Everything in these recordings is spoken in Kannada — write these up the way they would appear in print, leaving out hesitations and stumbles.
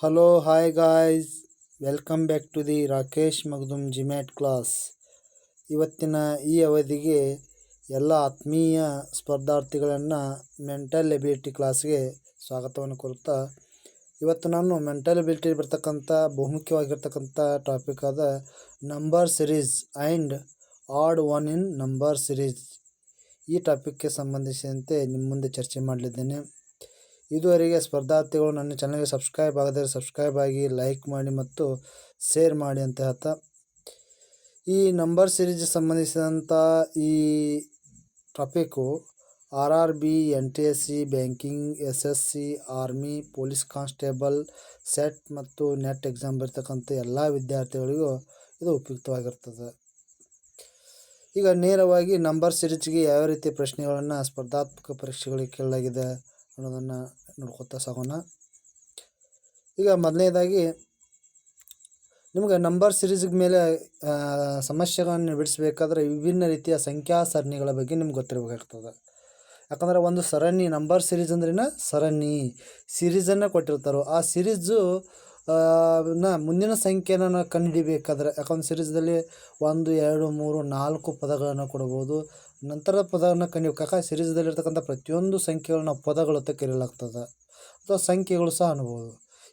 Hello, hi guys. Welcome back to the Rakesh Magdum GMAT class. ಇವತ್ತಿನ ಈ ಅವಧಿಗೆ ಎಲ್ಲ ಆತ್ಮೀಯ ಸ್ಪರ್ಧಾರ್ಥಿಗಳನ್ನು ಮೆಂಟಲ್ ಎಬಿಲಿಟಿ ಕ್ಲಾಸ್ಗೆ ಸ್ವಾಗತವನ್ನು ಕೋರುತ್ತಾ, ಇವತ್ತು ನಾನು ಮೆಂಟಲ್ ಎಬಿಲಿಟಿ ಬರ್ತಕ್ಕಂಥ ಬಹುಮುಖ್ಯವಾಗಿರ್ತಕ್ಕಂಥ ಟಾಪಿಕ್ ಆದ number series and odd one in number series ಈ ಟಾಪಿಕ್ಗೆ ಸಂಬಂಧಿಸಿದಂತೆ ನಿಮ್ಮ ಮುಂದೆ ಚರ್ಚೆ ಮಾಡಲಿದ್ದೇನೆ. ಇದುವರೆಗೆ ಸ್ಪರ್ಧಾರ್ಥಿಗಳು ನನ್ನ ಚಾನಲ್ಗೆ ಸಬ್ಸ್ಕ್ರೈಬ್ ಆಗದರೆ ಸಬ್ಸ್ಕ್ರೈಬ್ ಆಗಿ, ಲೈಕ್ ಮಾಡಿ ಮತ್ತು ಶೇರ್ ಮಾಡಿ ಅಂತ ಹೇಳ್ತಾ, ಈ ನಂಬರ್ ಸಿರೀಸ್ ಸಂಬಂಧಿಸಿದಂಥ ಈ topic RRB, NTSC, banking, SSC, army, police constable, set ಮತ್ತು ನೆಟ್ ಎಕ್ಸಾಮ್ ಬರ್ತಕ್ಕಂಥ ಎಲ್ಲ ವಿದ್ಯಾರ್ಥಿಗಳಿಗೂ ಇದು ಉಪಯುಕ್ತವಾಗಿರ್ತದೆ. ಈಗ ನೇರವಾಗಿ ನಂಬರ್ ಸಿರೀಸ್ಗೆ ಯಾವ ರೀತಿ ಪ್ರಶ್ನೆಗಳನ್ನು ಸ್ಪರ್ಧಾತ್ಮಕ ಪರೀಕ್ಷೆಗಳಿಗೆ ಕೇಳಲಾಗಿದೆ ಅನ್ನೋದನ್ನು ನೋಡ್ಕೊತಾ ಸಾಗೋಣ. ಈಗ ಮೊದಲನೇದಾಗಿ ನಿಮಗೆ ನಂಬರ್ ಸಿರೀಸ್ ಮೇಲೆ ಸಮಸ್ಯೆಗಳನ್ನು ಬಿಡಿಸಬೇಕಾದ್ರೆ ವಿಭಿನ್ನ ರೀತಿಯ ಸಂಖ್ಯಾ ಸರಣಿಗಳ ಬಗ್ಗೆ ನಿಮ್ಗೆ ಗೊತ್ತಿರಬೇಕಾಗ್ತದೆ. ಯಾಕಂದರೆ ಒಂದು ಸರಣಿ ನಂಬರ್ ಸಿರೀಸ್ ಅಂದ್ರೇನ ಸರಣಿ ಸಿರೀಸನ್ನು ಕೊಟ್ಟಿರ್ತಾರೋ ಆ ಸಿರೀಸು ಮುಂದಿನ ಸಂಖ್ಯೆಯನ್ನು ಕಂಡುಹಿಡಿಬೇಕಾದ್ರೆ, ಯಾಕಂದ್ರೆ ಸಿರೀಸ್ದಲ್ಲಿ 1, 2, 3, 4 ಪದಗಳನ್ನು ಕೊಡ್ಬೋದು. ನಂತರ ಪದವನ್ನು ಕಂಡುಹಿಡಿಯಬೇಕಾಗ ಸಿರೀಸ್ದಲ್ಲಿರ್ತಕ್ಕಂಥ ಪ್ರತಿಯೊಂದು ಸಂಖ್ಯೆಗಳನ್ನ ಪದಗಳು ಅಂತ ಕರೆಯಲಾಗ್ತದೆ ಅಥವಾ ಸಂಖ್ಯೆಗಳು ಸಹ ಅನ್ಬೋದು.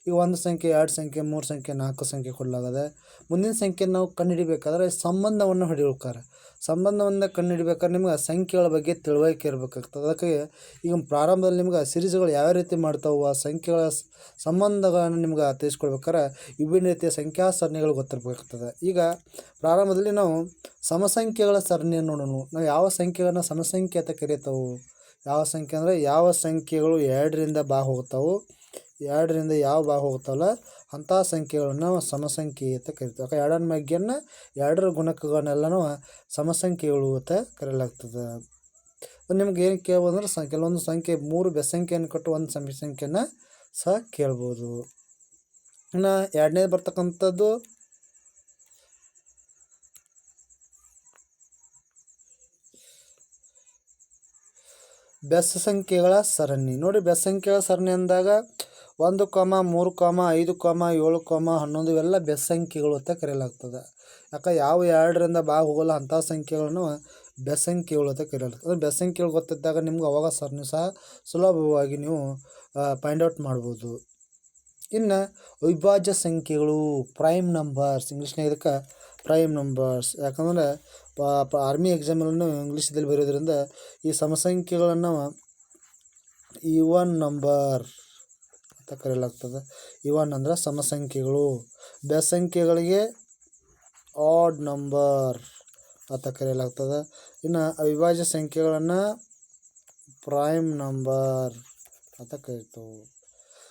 ಈಗ 1 ಸಂಖ್ಯೆ, 2 ಸಂಖ್ಯೆ, 3 ಸಂಖ್ಯೆ, 4 ಸಂಖ್ಯೆ ಕೊಡಲಾಗದೆ. ಮುಂದಿನ ಸಂಖ್ಯೆ ನಾವು ಕಂಡುಹಿಡಿಬೇಕಾದ್ರೆ ಸಂಬಂಧವನ್ನು ಹೊಡಿಬೇಕಾರೆ, ಸಂಬಂಧವನ್ನು ಕಂಡುಹಿಡಿಬೇಕಾದ್ರೆ ನಿಮ್ಗೆ ಆ ಸಂಖ್ಯೆಗಳ ಬಗ್ಗೆ ತಿಳುವಳಿಕೆ ಇರಬೇಕಾಗ್ತದೆ. ಅದಕ್ಕೆ ಈಗ ಪ್ರಾರಂಭದಲ್ಲಿ ನಿಮ್ಗೆ ಸಿರೀಸ್ಗಳು ಯಾವ ರೀತಿ ಮಾಡ್ತಾವೆ, ಆ ಸಂಖ್ಯೆಗಳ ಸಂಬಂಧಗಳನ್ನು ನಿಮ್ಗೆ ತಿಳಿಸ್ಕೊಡ್ಬೇಕಾದ್ರೆ ವಿಭಿನ್ನ ರೀತಿಯ ಸಂಖ್ಯಾ ಸರಣಿಗಳು ಗೊತ್ತಿರಬೇಕಾಗ್ತದೆ. ಈಗ ಪ್ರಾರಂಭದಲ್ಲಿ ನಾವು ಸಮಸಂಖ್ಯೆಗಳ ಸರಣಿಯನ್ನು ನೋಡೋಣ. ನಾವು ಯಾವ ಸಂಖ್ಯೆಗಳನ್ನ ಸಮಸಂಖ್ಯೆ ಅಂತ ಕರೀತಾವೆ, ಯಾವ ಸಂಖ್ಯೆ ಅಂದರೆ ಯಾವ ಸಂಖ್ಯೆಗಳು 2ರಿಂದ ಭಾಗ ಹೋಗ್ತಾವೆ, 2ರಿಂದ ಯಾವ ಭಾಗ ಹೋಗ್ತಾವಲ್ಲ ಅಂಥ ಸಂಖ್ಯೆಗಳನ್ನು ಸಮಸಂಖ್ಯೆ ಅಂತ ಕರಿತೀವಿ. ಯಾಕೆ 2ರ ಮಗ್ಗಿಯನ್ನು 2ರ ಗುಣಕಗಳನ್ನೆಲ್ಲನೂ ಸಮಸಂಖ್ಯೆಗಳು ಅಂತ ಕರೆಯಲಾಗ್ತದೆ. ನಿಮ್ಗೆ ಏನು ಕೇಳ್ಬೋದು ಅಂದ್ರೆ ಕೆಲವೊಂದು ಸಂಖ್ಯೆ 3 ಬೆಸಂಖ್ಯೆಯನ್ನು ಕೊಟ್ಟು ಒಂದು ಸಮಸಂಖ್ಯೆಯನ್ನು ಸಹ ಕೇಳ್ಬೋದು. ಇನ್ನು 2ನೇದು ಬರ್ತಕ್ಕಂಥದ್ದು ಬೆಸ ಸಂಖ್ಯೆಗಳ ಸರಣಿ. ನೋಡಿ, ಬೆಸ ಸಂಖ್ಯೆಗಳ ಸರಣಿ ಅಂದಾಗ 1, 3, 5, 7, 11 ಇವೆಲ್ಲ ಬೆಸ ಸಂಖ್ಯೆಗಳು ಅಂತ ಕರೆಯಲಾಗ್ತದೆ. ಯಾಕೆ ಯಾವ 2ರಿಂದ ಭಾಗ ಹೋಗಲ್ಲ ಅಂಥ ಸಂಖ್ಯೆಗಳನ್ನು ಬೆಸ ಸಂಖ್ಯೆಗಳು ಅಂತ ಕರೆಯಲಾಗ್ತದೆ. ಬೆಸ ಸಂಖ್ಯೆಗಳು ಗೊತ್ತಿದ್ದಾಗ ನಿಮ್ಗೆ ಅವಾಗ ಸರಣಿ ಸಹ ಸುಲಭವಾಗಿ ನೀವು ಫೈಂಡ್ ಔಟ್ ಮಾಡ್ಬೋದು. ಇನ್ನು ಅವಿಭಾಜ್ಯ ಸಂಖ್ಯೆಗಳು, ಪ್ರೈಮ್ ನಂಬರ್ಸ್, ಇಂಗ್ಲೀಷ್ನಾಗ ಇದಕ್ಕೆ ಪ್ರೈಮ್ ನಂಬರ್ಸ್. ಯಾಕಂದರೆ ಆರ್ಮಿ ಎಕ್ಸಾಮನ್ನು ಇಂಗ್ಲೀಷ್ದಲ್ಲಿ ಬರೆಯೋದ್ರಿಂದ ಈ ಸಮಸಂಖ್ಯೆಗಳನ್ನು ಈವನ್ ನಂಬರ್ ಅಂತ ಕರೆಯಲಾಗ್ತದೆ. ಈವನ್ ಅಂದ್ರೆ ಸಮಸಂಖ್ಯೆಗಳು. ಬೆಸಂಖ್ಯೆಗಳಿಗೆ ಆಡ್ ನಂಬರ್ ಅಂತ ಕರೆಯಲಾಗ್ತದೆ. ಇನ್ನು ಅವಿಭಾಜ್ಯ ಸಂಖ್ಯೆಗಳನ್ನು ಪ್ರೈಮ್ ನಂಬರ್ ಅಂತ ಕರಿತೇವೆ.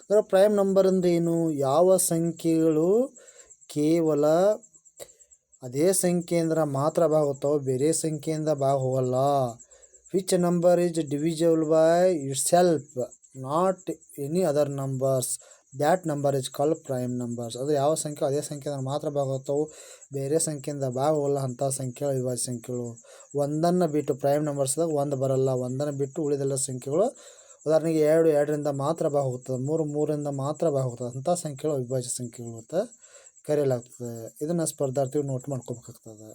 ಅಂದರೆ ಪ್ರೈಮ್ ನಂಬರ್ ಅಂದರೆ ಏನು? ಯಾವ ಸಂಖ್ಯೆಗಳು ಕೇವಲ ಅದೇ ಸಂಖ್ಯೆಯಿಂದ ಮಾತ್ರ ಭಾಗ ಹೋಗ್ತಾವೆ, ಬೇರೆ ಸಂಖ್ಯೆಯಿಂದ ಭಾಗ ಹೋಗಲ್ಲ. Which number is divisible by it self, not any other numbers, that number is called prime numbers. ಅದು ಯಾವ ಸಂಖ್ಯೆ ಅದೇ ಸಂಖ್ಯೆಯಿಂದ ಮಾತ್ರ ಭಾಗ ಹೋಗ್ತಾವೆ, ಬೇರೆ ಸಂಖ್ಯೆಯಿಂದ ಭಾಗ ಹೋಗಲ್ಲ ಅಂಥ ಸಂಖ್ಯೆಗಳು ಅವಿಭಾಜ್ಯ ಸಂಖ್ಯೆಗಳು. 1ನ್ನು ಬಿಟ್ಟು ಪ್ರೈಮ್ ನಂಬರ್ಸ್ದಾಗ 1 ಬರಲ್ಲ, 1ನ್ನು ಬಿಟ್ಟು ಉಳಿದೆಲ್ಲ ಸಂಖ್ಯೆಗಳು, ಉದಾಹರಣೆಗೆ 2 2ರಿಂದ ಮಾತ್ರ ಭಾಗ ಹೋಗ್ತದೆ, 3 3ರಿಂದ ಮಾತ್ರ ಭಾಗ ಹೋಗ್ತದೆ, ಅಂಥ ಸಂಖ್ಯೆಗಳು ಅವಿಭಾಜ್ಯ ಸಂಖ್ಯೆಗಳು ಅಂತ ಕರೆಯಲಾಗ್ತದೆ. ಇದನ್ನು ಸ್ಪರ್ಧಾರ್ಥಿಗಳು ನೋಟ್ ಮಾಡ್ಕೋಬೇಕಾಗ್ತದೆ.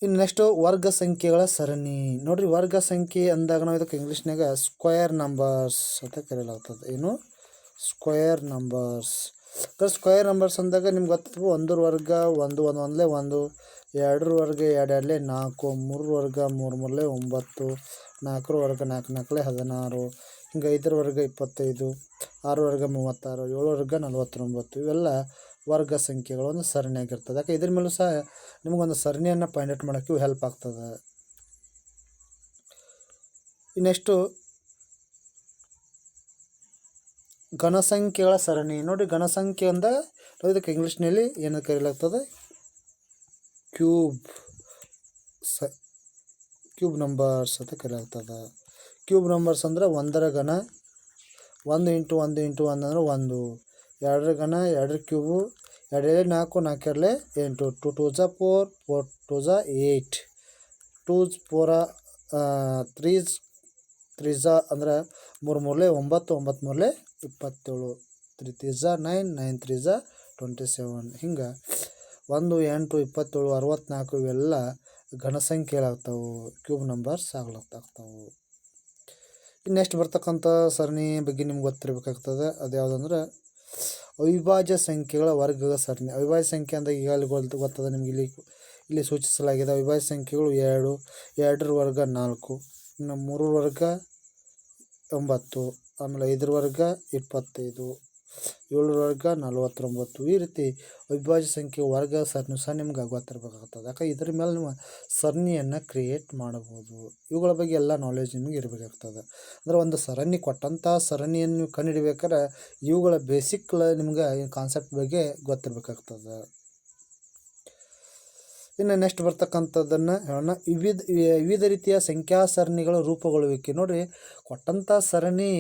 ಇನ್ನು ನೆಕ್ಸ್ಟು ವರ್ಗ ಸಂಖ್ಯೆಗಳ ಸರಣಿ. ನೋಡಿರಿ, ವರ್ಗ ಸಂಖ್ಯೆ ಅಂದಾಗ ನಾವು ಇದಕ್ಕೆ ಇಂಗ್ಲೀಷ್ನಾಗ ಸ್ಕ್ವೇರ್ ನಂಬರ್ಸ್ ಅಂತ ಕರೆಯಲಾಗ್ತದೆ. ಏನು? Square numbers. ಸ್ಕ್ವೇರ್ ನಂಬರ್ಸ್ ಅಂದಾಗ ನಿಮ್ಗೆ ಗೊತ್ತು, 1ರ ವರ್ಗ 1 1 1 1, 2ರ ವರ್ಗ 2 2 4, 3ರ ವರ್ಗ 3 3 9, 4ರ ವರ್ಗ 4 4 16, ಹಿಂಗೆ 5ರ ವರ್ಗ 25, 6ರ ವರ್ಗ 36, 7ರ ವರ್ಗ 49 ಇವೆಲ್ಲ ವರ್ಗ ಸಂಖ್ಯೆಗಳು ಒಂದು ಸರಣಿಯಾಗಿರ್ತದೆ. ಯಾಕೆ ಇದ್ರ ಮೇಲೂ ಸಹ ನಿಮಗೊಂದು ಸರಣಿಯನ್ನು ಫೈಂಡ್ ಔಟ್ ಮಾಡೋಕ್ಕೆ ಹೆಲ್ಪ್ ಆಗ್ತದೆ. ನೆಕ್ಸ್ಟು ಘನಸಂಖ್ಯೆಗಳ ಸರಣಿ. ನೋಡಿ, ಘನಸಂಖ್ಯೆ ಅಂದ ಇದಕ್ಕೆ ಇಂಗ್ಲೀಷ್ನಲ್ಲಿ ಏನು ಕರೆಯಲಾಗ್ತದೆ? ಕ್ಯೂಬ್ ನಂಬರ್ಸ್ ಅಂತ ಕರೆಯಲಾಗ್ತದೆ. ಕ್ಯೂಬ್ ನಂಬರ್ಸ್ ಅಂದರೆ 1ರ ಘನ, 1 × 1 × 1 ಅಂದರೆ 1, 2ರ ಘನ 2ರ ಕ್ಯೂಬು, 2 4 4 8, 2 2 4, 4 2 8, 2 4 3 ತ್ರಿಜಾ ಅಂದ್ರೆ 3 ಮೂರಲೆ 9, 9 ಮೂರಲೆ 27, 3 ತ್ರಿಜಾ 9, 9 ತ್ರಿಜಾ 27. ಹಿಂಗೆ 1, 8, 27, 64 ಇವೆಲ್ಲ ಘನಸಂಖ್ಯೆಗಳಾಗ್ತಾವೆ, ಕ್ಯೂಬ್ ನಂಬರ್ಸ್ ಆಗ್ತಾವೆ. ನೆಕ್ಸ್ಟ್ ಬರ್ತಕ್ಕಂಥ ಸರಣಿ ಬಗ್ಗೆ ನಿಮ್ಗೆ ಗೊತ್ತಿರಬೇಕಾಗ್ತದೆ. ಅದು ಯಾವುದಂದ್ರೆ ಅವಿಭಾಜ್ಯ ಸಂಖ್ಯೆಗಳ ವರ್ಗಗಳ ಸರಣಿ. ಅವಿಭಾಜ್ಯ ಸಂಖ್ಯೆ ಅಂದರೆ ಈಗಾಗಲೇ ಗೊತ್ತದೆ ನಿಮ್ಗೆ, ಇಲ್ಲಿ ಸೂಚಿಸಲಾಗಿದೆ. ಅವಿಭಾಜ್ಯ ಸಂಖ್ಯೆಗಳು 2, 2ರ ವರ್ಗ 4, ಇನ್ನು 3ರ ವರ್ಗ 9, ಆಮೇಲೆ 5ರ ವರ್ಗ 25, 7ರ ವರ್ಗ 49. ಈ ರೀತಿ ಅವಿಭಾಜ್ಯ ಸಂಖ್ಯೆ ವರ್ಗ ಸರಣಿ ಸಹ ನಿಮ್ಗೆ ಗೊತ್ತಿರಬೇಕಾಗ್ತದೆ. ಯಾಕೆ ಇದ್ರ ಮೇಲೆ ನೀವು ಸರಣಿಯನ್ನು ಕ್ರಿಯೇಟ್ ಮಾಡಬಹುದು. ಇವುಗಳ ಬಗ್ಗೆ ಎಲ್ಲ ನಾಲೆಜ್ ನಿಮಗೆ ಇರಬೇಕಾಗ್ತದೆ. ಅಂದರೆ ಒಂದು ಸರಣಿ ಕೊಟ್ಟಂಥ ಸರಣಿಯನ್ನು ನೀವು ಕಂಡುಹಿಡಿಬೇಕಾದ್ರೆ ಇವುಗಳ ಬೇಸಿಕ್ ನಿಮ್ಗೆ ಕಾನ್ಸೆಪ್ಟ್ ಬಗ್ಗೆ ಗೊತ್ತಿರಬೇಕಾಗ್ತದೆ. ಇನ್ನು ನೆಕ್ಸ್ಟ್ ಬರ್ತಕ್ಕಂಥದ್ದನ್ನು ಹೇಳೋಣ. ವಿವಿಧ ರೀತಿಯ ಸಂಖ್ಯಾ ಸರಣಿಗಳ ರೂಪುಗೊಳ್ಳುವಿಕೆ. ನೋಡಿರಿ, ಕೊಟ್ಟಂಥ ಸರಣಿ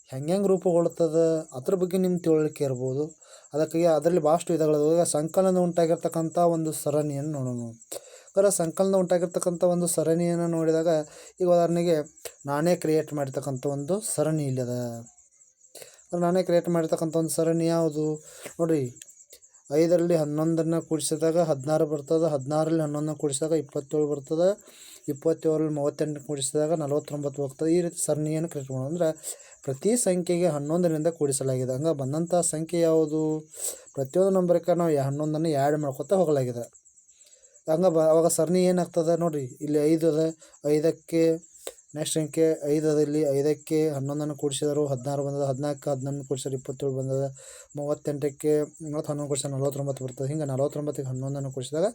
ಹೆಂಗೆ ರೂಪುಗೊಳ್ಳುತ್ತದೆ ಅದ್ರ ಬಗ್ಗೆ ನಿಮ್ಮ ತಿಳುವಳಿಕೆ ಇರ್ಬೋದು. ಅದಕ್ಕಾಗಿ ಅದರಲ್ಲಿ ಭಾಳಷ್ಟು ವಿಧಗಳು. ಸಂಕಲನ ಉಂಟಾಗಿರ್ತಕ್ಕಂಥ ಒಂದು ಸರಣಿಯನ್ನು ನೋಡೋಣ. ಅದರ ಸಂಕಲನ ಉಂಟಾಗಿರ್ತಕ್ಕಂಥ ಒಂದು ಸರಣಿಯನ್ನು ನೋಡಿದಾಗ, ಈಗ ಉದಾಹರಣೆಗೆ ನಾನೇ ಕ್ರಿಯೇಟ್ ಮಾಡಿರ್ತಕ್ಕಂಥ ಒಂದು ಸರಣಿ ಇಲ್ಲದ. ನಾನೇ ಕ್ರಿಯೇಟ್ ಮಾಡಿರ್ತಕ್ಕಂಥ ಒಂದು ಸರಣಿ ಯಾವುದು ನೋಡಿರಿ, 5ರಲ್ಲಿ 11ನ್ನು ಕೂಡಿಸಿದಾಗ 16 ಬರ್ತದೆ, 16ರಲ್ಲಿ 11ನ್ನು ಕೂಡಿಸಿದಾಗ 27 ಬರ್ತದೆ, 27ರಲ್ಲಿ 38 ಕೂಡಿಸಿದಾಗ 49 ಹೋಗ್ತದೆ. ಈ ರೀತಿ ಸರಣಿಯನ್ನು ಕ್ರಿಯೇಟ್ ಮಾಡೋದು. ಅಂದರೆ ಪ್ರತಿ ಸಂಖ್ಯೆಗೆ 11ರಿಂದ ಕೂಡಿಸಲಾಗಿದೆ. ಹಂಗೆ ಬಂದಂಥ ಸಂಖ್ಯೆ ಯಾವುದು, ಪ್ರತಿಯೊಂದು ನಂಬರ್ಗೆ ನಾವು 11ನ್ನು ಆ್ಯಡ್ ಮಾಡ್ಕೊತಾ ಹೋಗಲಾಗಿದೆ. ಹಂಗೆ ಅವಾಗ ಸರಣಿ ಏನಾಗ್ತದೆ ನೋಡಿರಿ, ಇಲ್ಲಿ 5 ಅದ, 5ಕ್ಕೆ ನೆಕ್ಸ್ಟ್ ಸಂಖ್ಯೆ 5ದಲ್ಲಿ 5ಕ್ಕೆ 11ನ್ನು ಕೂಡಿಸಿದರು 16 ಬಂದದ, 14ಕ್ಕೆ 11 ಕೂಡಿಸಿದ್ರು 27 ಬಂದದ, 38ಕ್ಕೆ 11 ಕೂಡಿಸಿದ್ರೆ 49 ಬರ್ತದೆ. ಹಿಂಗೆ 49ಕ್ಕೆ 11ನ್ನು ಕೂಡಿಸಿದಾಗ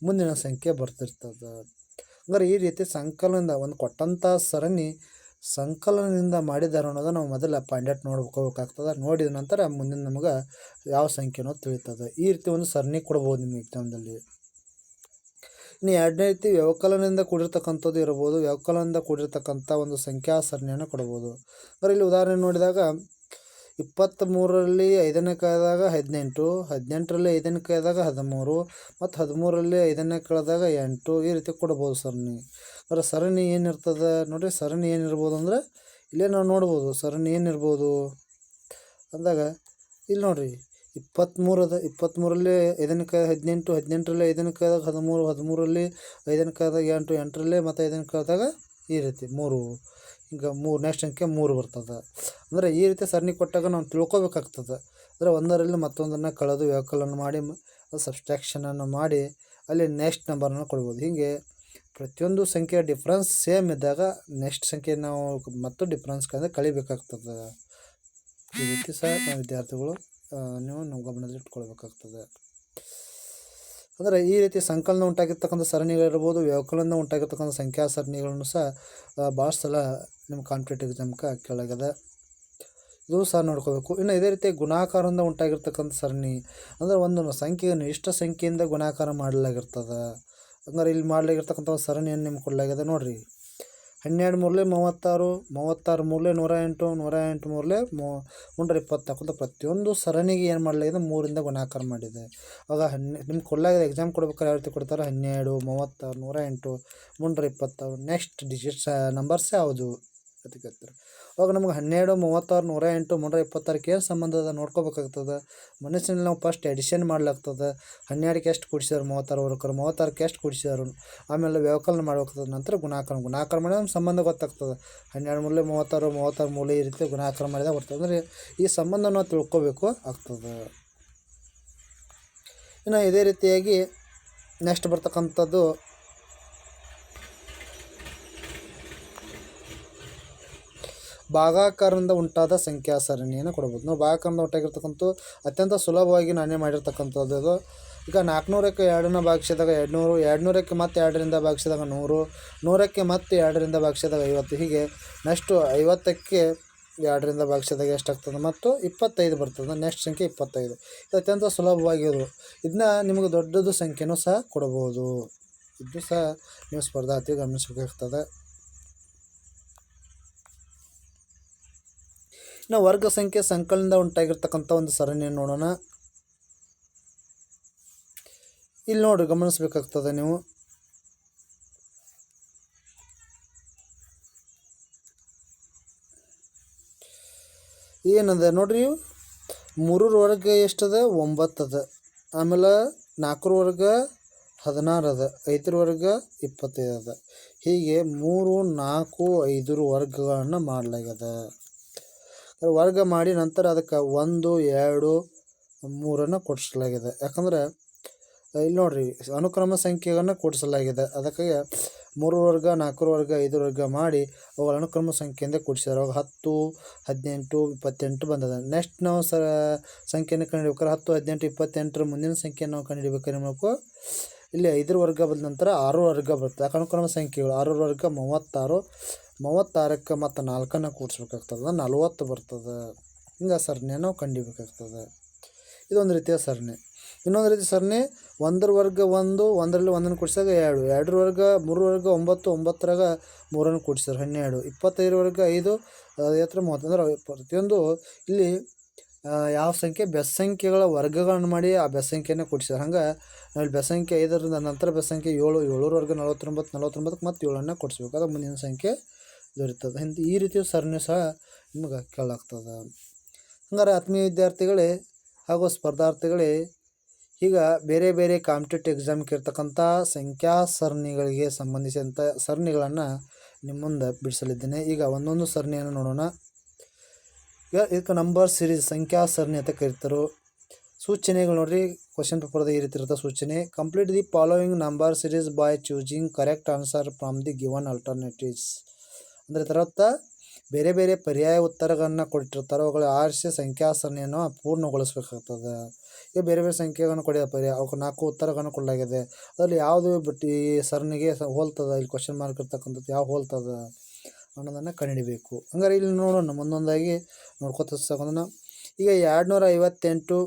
ಮುಂದಿನ ಸಂಖ್ಯೆ ಬರ್ತಿರ್ತದೆ. ಅಂದರೆ ಈ ರೀತಿ ಸಂಕಲನದಿಂದ ಒಂದು ಕೊಟ್ಟಂಥ ಸರಣಿ ಸಂಕಲನದಿಂದ ಮಾಡಿದ್ದಾರೆ ಅನ್ನೋದು ನಾವು ಮೊದಲ ಪಾಯಿಂಟ್ ನೋಡ್ಕೋಬೇಕಾಗ್ತದೆ. ನೋಡಿದ ನಂತರ ಮುಂದಿನ ನಮಗೆ ಯಾವ ಸಂಖ್ಯೆನೋ ತಿಳಿತದೆ. ಈ ರೀತಿ ಒಂದು ಸರಣಿ ಕೊಡ್ಬೋದು ನಿಮ್ಮ ಎಕ್ಸಾಮ್ದಲ್ಲಿ. ಇನ್ನು ಎರಡನೇ ರೀತಿ ವ್ಯವಕಲನದಿಂದ ಕೂಡಿರ್ತಕ್ಕಂಥದ್ದು ಇರ್ಬೋದು. ವ್ಯವಕಲನದಿಂದ ಕೂಡಿರ್ತಕ್ಕಂಥ ಒಂದು ಸಂಖ್ಯಾ ಸರಣಿಯನ್ನು ಕೊಡ್ಬೋದು. ಅಂದರೆ ಇಲ್ಲಿ ಉದಾಹರಣೆ ನೋಡಿದಾಗ 23ರಲ್ಲಿ 5ನೇ ಕಳೆದಾಗ 18, 18ರಲ್ಲಿ 5ನೇ ಕಳೆದಾಗ 13, ಮತ್ತು 13ರಲ್ಲಿ 5ನೇ ಕಳೆದಾಗ 8. ಈ ರೀತಿ ಕೊಡ್ಬೋದು ಸರಣಿ. ಅಂದರೆ ಸರಣಿ ಏನಿರ್ತದೆ ನೋಡಿರಿ, ಸರಣಿ ಏನಿರ್ಬೋದು ಅಂದರೆ ಇಲ್ಲೇ ನಾವು ನೋಡ್ಬೋದು ಸರಣಿ ಏನಿರ್ಬೋದು ಅಂದಾಗ ಇಲ್ಲಿ ನೋಡಿರಿ 23 ಅದ. 23ರಲ್ಲಿ 5ನೇ ಕಳೆದಾಗ 18, 18ರಲ್ಲಿ 5ನೇ ಕಳೆದಾಗ 13, 13ರಲ್ಲಿ 5ನೇ ಕಳೆದಾಗ 8, 8ರಲ್ಲಿ ಮತ್ತು 5ನೇ ಕಳೆದಾಗ ಈ ರೀತಿ 3. ಈಗ 3 ನೆಕ್ಸ್ಟ್ ಸಂಖ್ಯೆ 3 ಬರ್ತದೆ. ಅಂದರೆ ಈ ರೀತಿ ಸರಣಿ ಕೊಟ್ಟಾಗ ನಾವು ತಿಳ್ಕೊಬೇಕಾಗ್ತದೆ. ಅಂದರೆ ಒಂದರಲ್ಲಿ ಮತ್ತೊಂದನ್ನು ಕಳೆದು ವ್ಯವಕಲನ ಮಾಡಿ ಸಬ್ಸ್ಟ್ರಾಕ್ಷನನ್ನು ಮಾಡಿ ಅಲ್ಲಿ ನೆಕ್ಸ್ಟ್ ನಂಬರನ್ನು ಕೊಡ್ಬೋದು. ಹೀಗೆ ಪ್ರತಿಯೊಂದು ಸಂಖ್ಯೆಯ ಡಿಫ್ರೆನ್ಸ್ ಸೇಮ್ ಇದ್ದಾಗ ನೆಕ್ಸ್ಟ್ ಸಂಖ್ಯೆ ನಾವು ಮತ್ತು ಡಿಫ್ರೆನ್ಸ್ ಕಳಿಬೇಕಾಗ್ತದೆ. ಈ ರೀತಿ ಸಹ ನಾವು ವಿದ್ಯಾರ್ಥಿಗಳು ನೀವು ಗಮನದಲ್ಲಿಟ್ಕೊಳ್ಬೇಕಾಗ್ತದೆ. ಅಂದರೆ ಈ ರೀತಿ ಸಂಕಲನ ಉಂಟಾಗಿರ್ತಕ್ಕಂಥ ಸರಣಿಗಳಿರ್ಬೋದು, ವ್ಯವಕಲನ ಉಂಟಾಗಿರ್ತಕ್ಕಂಥ ಸಂಖ್ಯಾ ಸರಣಿಗಳನ್ನು ಸಹ ಭಾಳ ಸಲ ನಿಮ್ಮ ಕಾಂಪಿಟೇಟಿವ್ ಎಕ್ಸಾಮ್ಗೆ ಕೇಳಾಗಿದೆ. ಇದು ಸಹ ನೋಡ್ಕೋಬೇಕು. ಇನ್ನು ಇದೇ ರೀತಿ ಗುಣಾಕಾರದಿಂದ ಉಂಟಾಗಿರ್ತಕ್ಕಂಥ ಸರಣಿ ಅಂದರೆ ಒಂದು ಸಂಖ್ಯೆಯನ್ನು ಇಷ್ಟ ಸಂಖ್ಯೆಯಿಂದ ಗುಣಾಕಾರ ಮಾಡಲಾಗಿರ್ತದೆ. ಹಂಗಾರೆ ಇಲ್ಲಿ ಮಾಡಲಾಗಿರ್ತಕ್ಕಂಥ ಸರಣಿಯನ್ನು ನಿಮ್ಗೆ ಕೊಡಲಾಗಿದೆ ನೋಡಿರಿ. 12 ಮೂರಲೆ 36, 36 ಮೂರಲೆ 108, 108 ಮೂರಲೆ 324. ಪ್ರತಿಯೊಂದು ಸರಣಿಗೆ ಏನು ಮಾಡಲಾಗಿದೆ 3ರಿಂದ ಗುಣಾಕಾರ ಮಾಡಿದೆ. ಆಗ ನಿಮ್ಗೆ ಕೊಡಲಾಗಿದೆ ಎಕ್ಸಾಮ್ ಕೊಡ್ಬೇಕಾದ್ರೆ ಯಾವ ರೀತಿ ಕೊಡ್ತಾರೆ, 12, 36, 108, 326. ನೆಕ್ಸ್ಟ್ ಡಿಜಿಟ್ಸ್ ನಂಬರ್ಸ್ ಯಾವುದು ಅದಕ್ಕೆ ಹತ್ತಿರ. ಅವಾಗ ನಮ್ಗೆ 12, 36, 108, 326ಕ್ಕೆ ಏನು ಸಂಬಂಧ ಅದ ನೋಡ್ಕೋಬೇಕಾಗ್ತದೆ. ಮನಸ್ಸಿನಲ್ಲಿ ನಾವು ಫಸ್ಟ್ ಎಡಿಷನ್ ಮಾಡ್ಲಾಗ್ತದೆ. 12ಕ್ಕೆ ಎಷ್ಟು ಕೂಡಿಸಿದ್ರು 36 ವರ್ಕರು, 36ಕ್ಕೆ ಎಷ್ಟು ಕೂಡಿಸಿದ್ರು, ಆಮೇಲೆ ವ್ಯವಕಲನ ಮಾಡ್ಬೇಕಾಗ್ತದೆ. ನಂತರ ಗುಣಾಕಾರ ಮಾಡಿದ್ರೆ ನಮ್ಮ ಸಂಬಂಧ ಗೊತ್ತಾಗ್ತದೆ. 12 ಮೂರಲೆ 36, 36 ಮೂಲೆ ಈ ರೀತಿ ಗುಣಾಕಾರ ಮಾಡಿದಾಗ ಬರ್ತದೆ. ಅಂದರೆ ಈ ಸಂಬಂಧ ನಾವು ತಿಳ್ಕೊಬೇಕು ಆಗ್ತದೆ. ಇನ್ನು ಇದೇ ರೀತಿಯಾಗಿ ನೆಕ್ಸ್ಟ್ ಬರ್ತಕ್ಕಂಥದ್ದು ಭಾಗಾಕಾರದಿಂದ ಉಂಟಾದ ಸಂಖ್ಯಾ ಸರಣಿಯನ್ನು ಕೊಡ್ಬೋದು. ನಾವು ಭಾಗಾಕಾರದಿಂದ ಉಂಟಾಗಿರ್ತಕ್ಕಂಥ ಅತ್ಯಂತ ಸುಲಭವಾಗಿ ನಾನೇ ಮಾಡಿರ್ತಕ್ಕಂಥದ್ದು ಅದು. ಈಗ 400ಕ್ಕೆ 2ನ್ನ ಭಾಗಿಸಿದಾಗ 200, 200ಕ್ಕೆ ಮತ್ತೆ 2ರಿಂದ ಭಾಗಿಸಿದಾಗ 100, 100ಕ್ಕೆ ಮತ್ತೆ 2ರಿಂದ ಭಾಗಿಸಿದಾಗ 50. ಹೀಗೆ ನೆಕ್ಸ್ಟು 50ಕ್ಕೆ 2ರಿಂದ ಭಾಗಿಸಿದಾಗ ಎಷ್ಟಾಗ್ತದೆ ಮತ್ತು 25 ಬರ್ತದೆ. ನೆಕ್ಸ್ಟ್ ಸಂಖ್ಯೆ 25. ಇದು ಅತ್ಯಂತ ಸುಲಭವಾಗಿರೋದು. ಇದನ್ನ ನಿಮಗೆ ದೊಡ್ಡದು ಸಂಖ್ಯೆನೂ ಸಹ ಕೊಡ್ಬೋದು. ಇದು ಸಹ ನೀವು ಸ್ಪರ್ಧಾರ್ಥಿ ಗಮನಿಸಬೇಕಾಗ್ತದೆ. ಇನ್ನು ವರ್ಗ ಸಂಖ್ಯೆ ಸಂಕಲನದಿಂದ ಉಂಟಾಗಿರ್ತಕ್ಕಂಥ ಒಂದು ಸರಣಿಯನ್ನು ನೋಡೋಣ. ಇಲ್ಲಿ ನೋಡಿ ಗಮನಿಸಬೇಕಾಗ್ತದೆ ನೀವು. ಏನದ ನೋಡ್ರಿ, 3 ವರ್ಗ ಎಷ್ಟದ? 9 ಅದ. ಆಮೇಲೆ 4 ವರ್ಗ 16 ಅದ. 5 ವರ್ಗ 25 ಅದ. ಹೀಗೆ 3, 4, 5 ವರ್ಗಗಳನ್ನು ಮಾಡಲಾಗ್ಯದ. ವರ್ಗ ಮಾಡಿ ನಂತರ ಅದಕ್ಕೆ 1, 2, 3 ಕೊಡಿಸಲಾಗಿದೆ. ಯಾಕಂದ್ರೆ ಇಲ್ಲಿ ನೋಡ್ರಿ, ಅನುಕ್ರಮ ಸಂಖ್ಯೆಗಳನ್ನು ಕೂಡಿಸಲಾಗಿದೆ. ಅದಕ್ಕಾಗಿ 3 ವರ್ಗ 4 ವರ್ಗ 5 ವರ್ಗ ಮಾಡಿ ಅವುಗಳ ಅನುಕ್ರಮ ಸಂಖ್ಯೆಯಿಂದ ಕೂಡಿಸಿದ್ದಾರೆ. ಅವಾಗ 10, 18, 28 ಬಂದದ. ನೆಕ್ಸ್ಟ್ ನಾವು ಸಂಖ್ಯೆಯನ್ನು ಕಂಡುಹಿಡಿಬೇಕಾದ್ರೆ 10, 18, 28 ಮುಂದಿನ ಸಂಖ್ಯೆಯನ್ನು ನಾವು ಕಂಡುಹಿಡಿಬೇಕಾದ್ರೆ ನಮಗೆ ಇಲ್ಲಿ 5 ವರ್ಗ ಬಂದ ನಂತರ 6 ವರ್ಗ ಬರ್ತದೆ. ಯಾಕೆ ಅನುಕ್ರಮ ಸಂಖ್ಯೆಗಳು 6 ವರ್ಗ 36, 36ಕ್ಕೆ ಮತ್ತು 4 ಕೂಡಿಸ್ಬೇಕಾಗ್ತದೆ, 40 ಬರ್ತದೆ. ಹಿಂಗೆ ಸರಣಿಯನ್ನು ನಾವು ಕಂಡುಹಿಡಿಬೇಕಾಗ್ತದೆ. ಇದೊಂದು ರೀತಿಯ ಸರಣಿ. ಇನ್ನೊಂದು ರೀತಿ ಸರಣಿ 1 ವರ್ಗ 1, 1ರಲ್ಲಿ 1 ಕೂಡಿಸಿದಾಗ 2, 2 ವರ್ಗ 3 ವರ್ಗ 9, 9ರಾಗ 3 ಕೂಡಿಸಿದ್ರೆ 12, 25 ವರ್ಗ 5, 30, ಅಂದ್ರೆ ಪ್ರತಿಯೊಂದು ಇಲ್ಲಿ ಯಾವ ಸಂಖ್ಯೆ ಬೆಸ್ಸಂಖ್ಯೆಗಳ ವರ್ಗಗಳನ್ನು ಮಾಡಿ ಆ ಬೆಸ್ಸಂಖ್ಯೆಯನ್ನು ಕೂಡಿಸಿದ್ದಾರೆ. ಹಂಗೆ ನಾವಿಲ್ಲಿ ಬೆಸ್ಸಂಖ್ಯೆ 5ರಿಂದ ನಂತರ ಬೆಸ್ಸಂಖ್ಯೆ 7, 7 ವರ್ಗ 49, 49ಕ್ಕೆ ಮತ್ತು 7 ಕೂಡಿಸ್ಬೇಕು. ಅದು ಮುಂದಿನ ಸಂಖ್ಯೆ ದೊರೀತದೆ. ಈ ರೀತಿಯ ಸರಣಿ ಸಹ ನಿಮ್ಗೆ ಕೇಳಾಗ್ತದೆ. ಹಂಗಾರೆ ಆತ್ಮೀಯ ವಿದ್ಯಾರ್ಥಿಗಳೇ ಹಾಗೂ ಸ್ಪರ್ಧಾರ್ಥಿಗಳೇ, ಈಗ ಬೇರೆ ಬೇರೆ ಕಾಂಪಿಟೇಟಿವ್ ಎಕ್ಸಾಮ್ಗೆ ಇರ್ತಕ್ಕಂಥ ಸಂಖ್ಯಾ ಸರಣಿಗಳಿಗೆ ಸಂಬಂಧಿಸಿದಂಥ ಸರಣಿಗಳನ್ನು ನಿಮ್ಮ ಮುಂದೆ ಬಿಡಿಸಲಿದ್ದೇನೆ. ಈಗ ಒಂದೊಂದು ಸರಣಿಯನ್ನು ನೋಡೋಣ. ಈಗ ಇದಕ್ಕೆ ನಂಬರ್ ಸಿರೀಸ್ ಸಂಖ್ಯಾ ಸರಣಿ ಅಂತ ಕರೀತಾರೆ. ಸೂಚನೆಗಳು ನೋಡ್ರಿ, ಕ್ವಶನ್ ಪೇಪರ್ದ ಈ ರೀತಿ ಇರುತ್ತೆ ಸೂಚನೆ. Complete the following number series by choosing correct answer from the given alternatives. ಅಂದರೆ ಇದರರ್ಥ ಬೇರೆ ಬೇರೆ ಪರ್ಯಾಯ ಉತ್ತರಗಳನ್ನು ಕೊಟ್ಟಿರ್ತಾರೆ, ಅವುಗಳ ಆರಿಸಿ ಸಂಖ್ಯಾ ಸರಣಿಯನ್ನು ಪೂರ್ಣಗೊಳಿಸಬೇಕಾಗ್ತದೆ. ಈಗ ಬೇರೆ ಬೇರೆ ಸಂಖ್ಯೆಗಳನ್ನು ಕೊಡಿದ ಪರ್ಯಾಯ ಅವಕ್ಕೆ 4 ಉತ್ತರಗಳನ್ನು ಕೊಡಲಾಗಿದೆ. ಅದರಲ್ಲಿ ಯಾವುದು ಈ ಸರಣಿಗೆ ಹೋಲ್ತದ, ಇಲ್ಲಿ ಕ್ವಶನ್ ಮಾರ್ಕ್ ಇರ್ತಕ್ಕಂಥದ್ದು ಯಾವ ಹೋಲ್ತದ ಅನ್ನೋದನ್ನು ಕಂಡುಹಿಡಿಬೇಕು. ಹಂಗಾರೆ ಇಲ್ಲಿ ನೋಡೋಣ, ಒಂದೊಂದಾಗಿ ನೋಡ್ಕೊತ ಸಾಕೋಣ. ಈಗ 258,